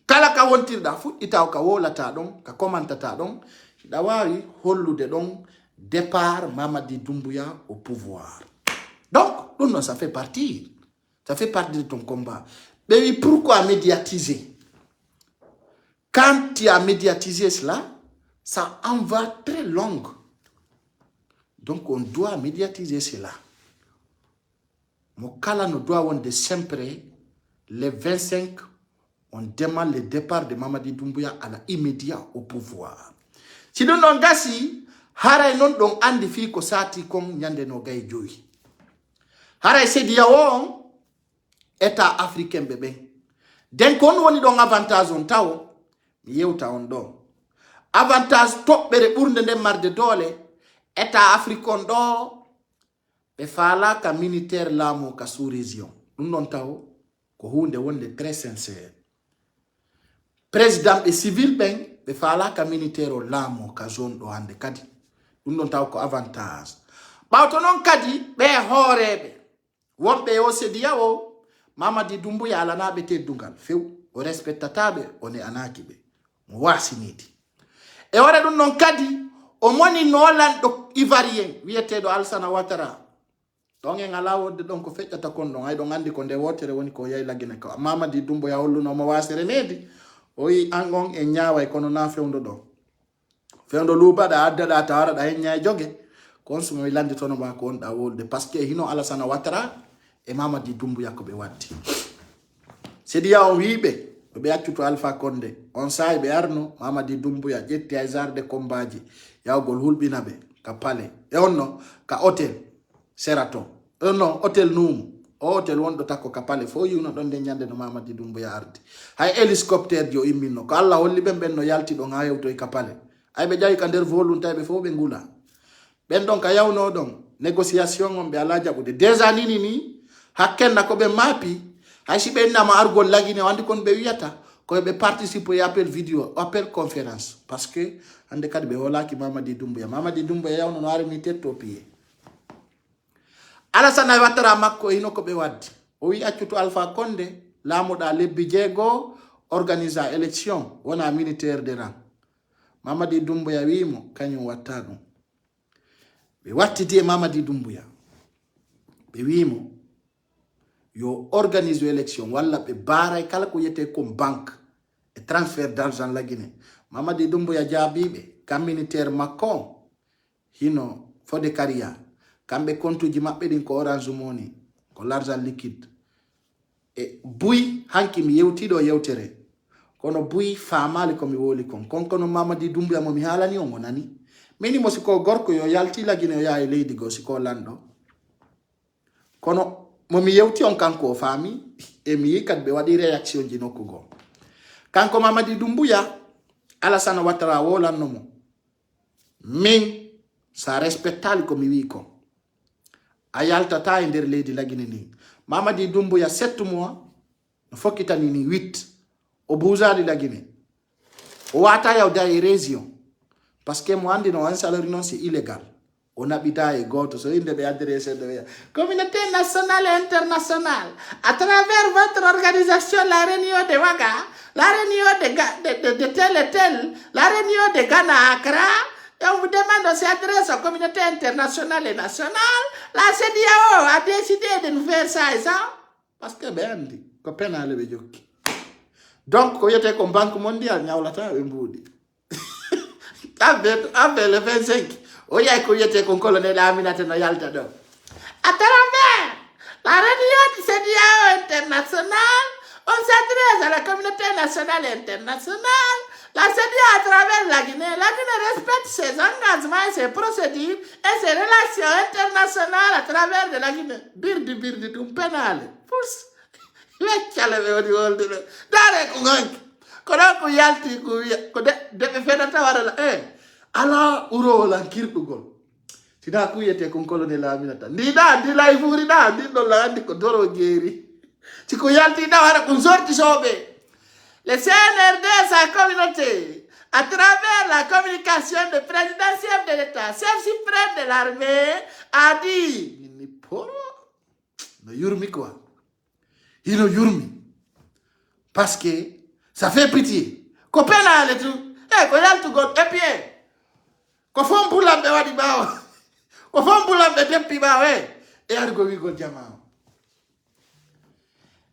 kala ka wontirda fu itaw ka wolata don ka commentata don da wawi hollude don départ Mamadi Doumbouya au pouvoir. Donc non ça fait partie de ton combat. Mais pourquoi médiatiser? Quand tu as médiatisé cela, ça en va très long. Donc on doit médiatiser cela. Mokala ne doit on de sempre le 25, on demande le départ de Mamadi Doumbouya à l'immédiat au pouvoir. Si nous n'avons pas si, haray non donc andi fi ko sati kon nyande no gay joyi. Haray se diawo État africain bébé. Den kon woni don avantage on taw yewta on do. Avantage toɓɓere ɓurde nde marde dole État africain do be fala ka militaire lamo ka sous région. Ɗum non taw ko hunde wonde très sincère. Président et civil ben be fala ka militaire o lamo ka zone do hande kadi. Ɗum non taw ko avantage. Ɓawto non kadi be hoorebe wonɓe yo sediya o Mamadi Doumbouya alanaɓe teddungal few o respectataɓe o ne anakiɓe mo wasinidi e wara ɗum non kadi o moni nolanɗo ivoirien wiyeteɗo Alassane Ouattara donc en ala wodde ɗon ko feƴƴata kon ɗon hayɗon andi ko nde wotere woni ko yayi laggine ko Mamadi Doumbouya hollunomo wasere nedi o wi an on e ñaaway kono na fewndo ɗo fewndo luubaɗa addaɗa tawaraɗa hen ñaay jogue kon sumo wi landi tono ma ko wonɗa wolde par ce que hino Alassane Ouattara e Mamadi Doumbouya ko ɓe waddi Sidiya on wiɓe ɓe accuto Alpha Condé on saahi ɓe arno Mamadi Doumbouya ƴetti ay jarde combat ji yawgol hulɓina ɓe ka palais e onno ka hôtel Sheraton non hôtel Noum o hôtel wonɗo takko ka palais fo yiwno ɗon nde ñande no Mamadi Doumbouya ardi hay hélicoptère ji o imminno ko Allah holli ɓen ɓen no yalti ɗon ha yewtoy ka palais ay ɓe ƴawi ka nder volontaɓe fo ɓe ngula ɓen ɗon ka yawno ɗon négociation on ɓe ala jaɓude déjà nini ni hakkenna ko ɓe maapi hay si ɓe innama argol lagine o andi kon ɓe wiyata koye ɓe participe e appel vidéo appel conférence par ce que hande kadi ɓe holaki Mamadi Doumbouya yawno no arani tetto piye Alassane Ouattara makko hino ko ɓe waddi o wi accuto Alpha Condé laamuɗa lebbi 6 organisa élection wona militaire de rang Mamadi Doumbouya wimo kañum watta ɗum ɓe wattiti e Mamadi Doumbouya ɓe wimo yo organise élection walla ɓe baaray kala ko yete comme banque e transfert d'argent lagine Mamadi Doumbouya jaabiɓe kam militaire makko hino Fode Karia kamɓe comptuji maɓɓe ɗin ko Orange Money ko l'argent liquide e buy hanki mi yewtiɗo yewtere kono buy famali komi woli kon kono Mamadi Doumbouya momi haalani on o nani mini mo siko gorko yo yalti lagine o yaha e leydi go siko lanɗo kono momi yewti on kanko o faami e mi yi kadi ɓe waɗi réaction ji nokku goo kanko Mamadi Doumbouya Alassane Ouattara wolannomo min sa respectali komi wi ko a yaltata e nder leydi lagine ni Mamadi Doumbouya 7 mois no fokkitani ni 8 o buusali lagine o wata yawda e région parce que mo andi no an salari non c'est illégal o naɓita e goto so inde ɓe adressé de wiya communauté nationale et internationale à travers votre organisation la réunion de Ouaga la réunion de tel et tel la réunion de Ghana à Accra et on vous demande de s'adresser aux communautés internationales et nationales. La CEDEAO a décidé de nous faire ça et ça. Parce que, ben, dit, ko penale be jokki. Donc, ko yete ko Banque mondiale, nyawlata be mbudi. Avec le 25, o yay ko yete ko colonel Aminata no yalta do. À travers la réunion du CEDEAO internationale, on s'adresse à la communauté nationale et internationale. La CEDEAO à travers la Guinée respecte ses engagements, ses procédures et ses relations internationales à travers de la Guinée. Birdi, tum penale. Pousse. Weccale be woni wolde do. Dare ko nganki. Kono ko yalti ko de be fenata wara ala uro wala kirdugol. Sida ku yete ko colonel Aminata. Ndi lay furi da, ndi do la andi ko doro geri. Ci ko yalti da wara ko sorti sobe. Le CNRD et sa communauté, à travers la communication de président chef de l'État, chef suprême de l'armée, a dit, no yurmi quoi. Il no yurmi. Parce que ça fait pitié. Ko penale tout. Ko yaltu god et puis ko fon bulambe wadi bawo. Ko fon bulambe tempi bawo e argo wi god jama.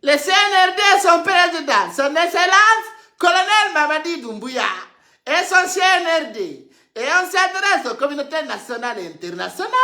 Le CNRD, son président, son excellence, colonel Mamadi Doumbouya, et son CNRD, et on s'adresse aux communautés nationales et internationales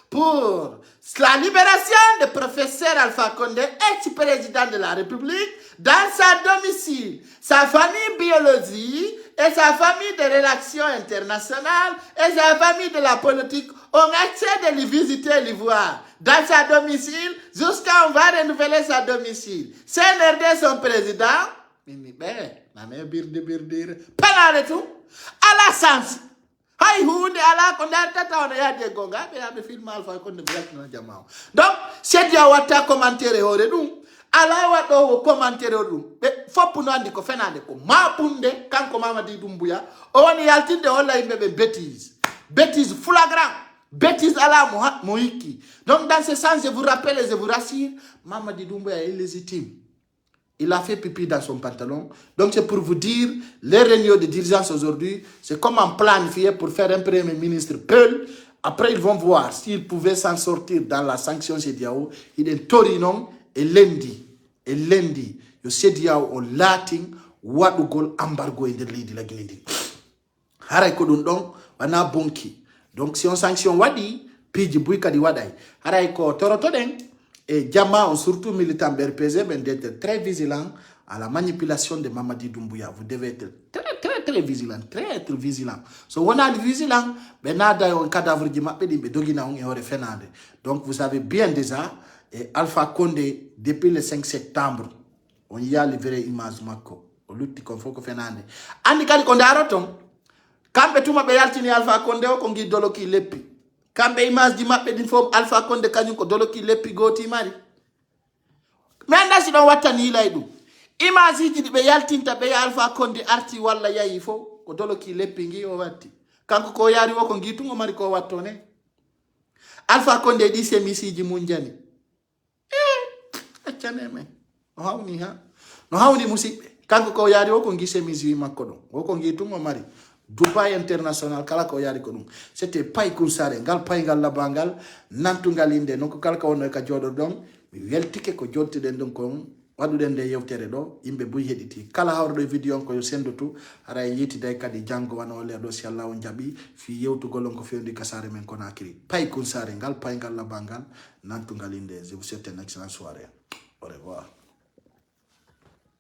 pour la libération du professeur Alpha Condé, ex-président de la République, dans sa domicile, sa famille biologique et sa famille de relations internationales et sa famille de la politique ont accès de lui visiter l'Ivoire dans sa domicile jusqu'à on va renouveler sa domicile. CNRD, son président, penale tout, à la sens. Hay hunde ala ko ndar tata on yaade gonga be yabe film Alpha Condé black na jamao. Donc c'est dia watta commentaire hore dum ala wado commentaire dum be fop no andi ko fenande ko mapunde kanko Mamadi Doumbouya o woni yaltinde holla yimbe be bêtise flagrant, bêtise ala moiki. Donc dans ce sens je vous rappelle et je vous rassure, Mamadi Doumbouya est illégitime. Il a fait pipi dans son pantalon. Donc c'est pour vous dire, les réunions de dirigeance aujourd'hui, c'est comme un planifié pour faire un premier ministre Peul Après, ils vont voir s'ils pouvaient s'en sortir dans la sanction CEDEAO. Il est Torino et lundi. Et lundi, le CEDEAO au latin, wadugol embargo de l'île de la Guinée. Haray ko dun don wana bonki. Donc si on sanction wadi, piji buika di wadai. Haray ko toroto den et Jama ont surtout militants BRPZ d'être très vigilants à la manipulation de Mamadi Doumbouya. Vous devez être très vigilant, très vigilant. So on a vigilant, ben nada un cadavre di mappe di bedogina on e fenade. Donc vous savez bien déjà et Alpha Condé depuis le 5 septembre on y a livré image mako. O lutti kon foko fenade. Andi kali ko ndaroton kambe tuma be yaltini Alpha Condé o ko ngi doloki leppi. Kambe image di mappe din fo Alpha Condé kanyum ko doloki leppi goti mari. Me anda si don watani lay dum. Image ji be yaltinta be Alpha Condé arti walla yayi fo ko doloki leppi ngi o watti. Kanko ko yari wo ko ngi tungo mari ko wattone. Alpha Condé di semisiji munjani. Achane me. No hawni ha. No hawni musibe. Kanko ko yari wo ko ngi semisi makko don. Wo ko ngi tungo mari. Dubai International kala ko yari ko dum c'était pay kursare ngal pay ngal labangal nantu ngal inde non ko kala ko wonno ka jodo don mi weltike ko jotti den don ko wadu den de yewtere do yimbe buy hediti kala hawrdo video ko yo sendotu ara yiti day kadi jango wana wala do si Allah on jabi fi yewtu golon ko fendi kasare men ko nakiri pay kursare ngal pay ngal labangal nantu ngal inde je vous souhaite une excellente soirée au revoir.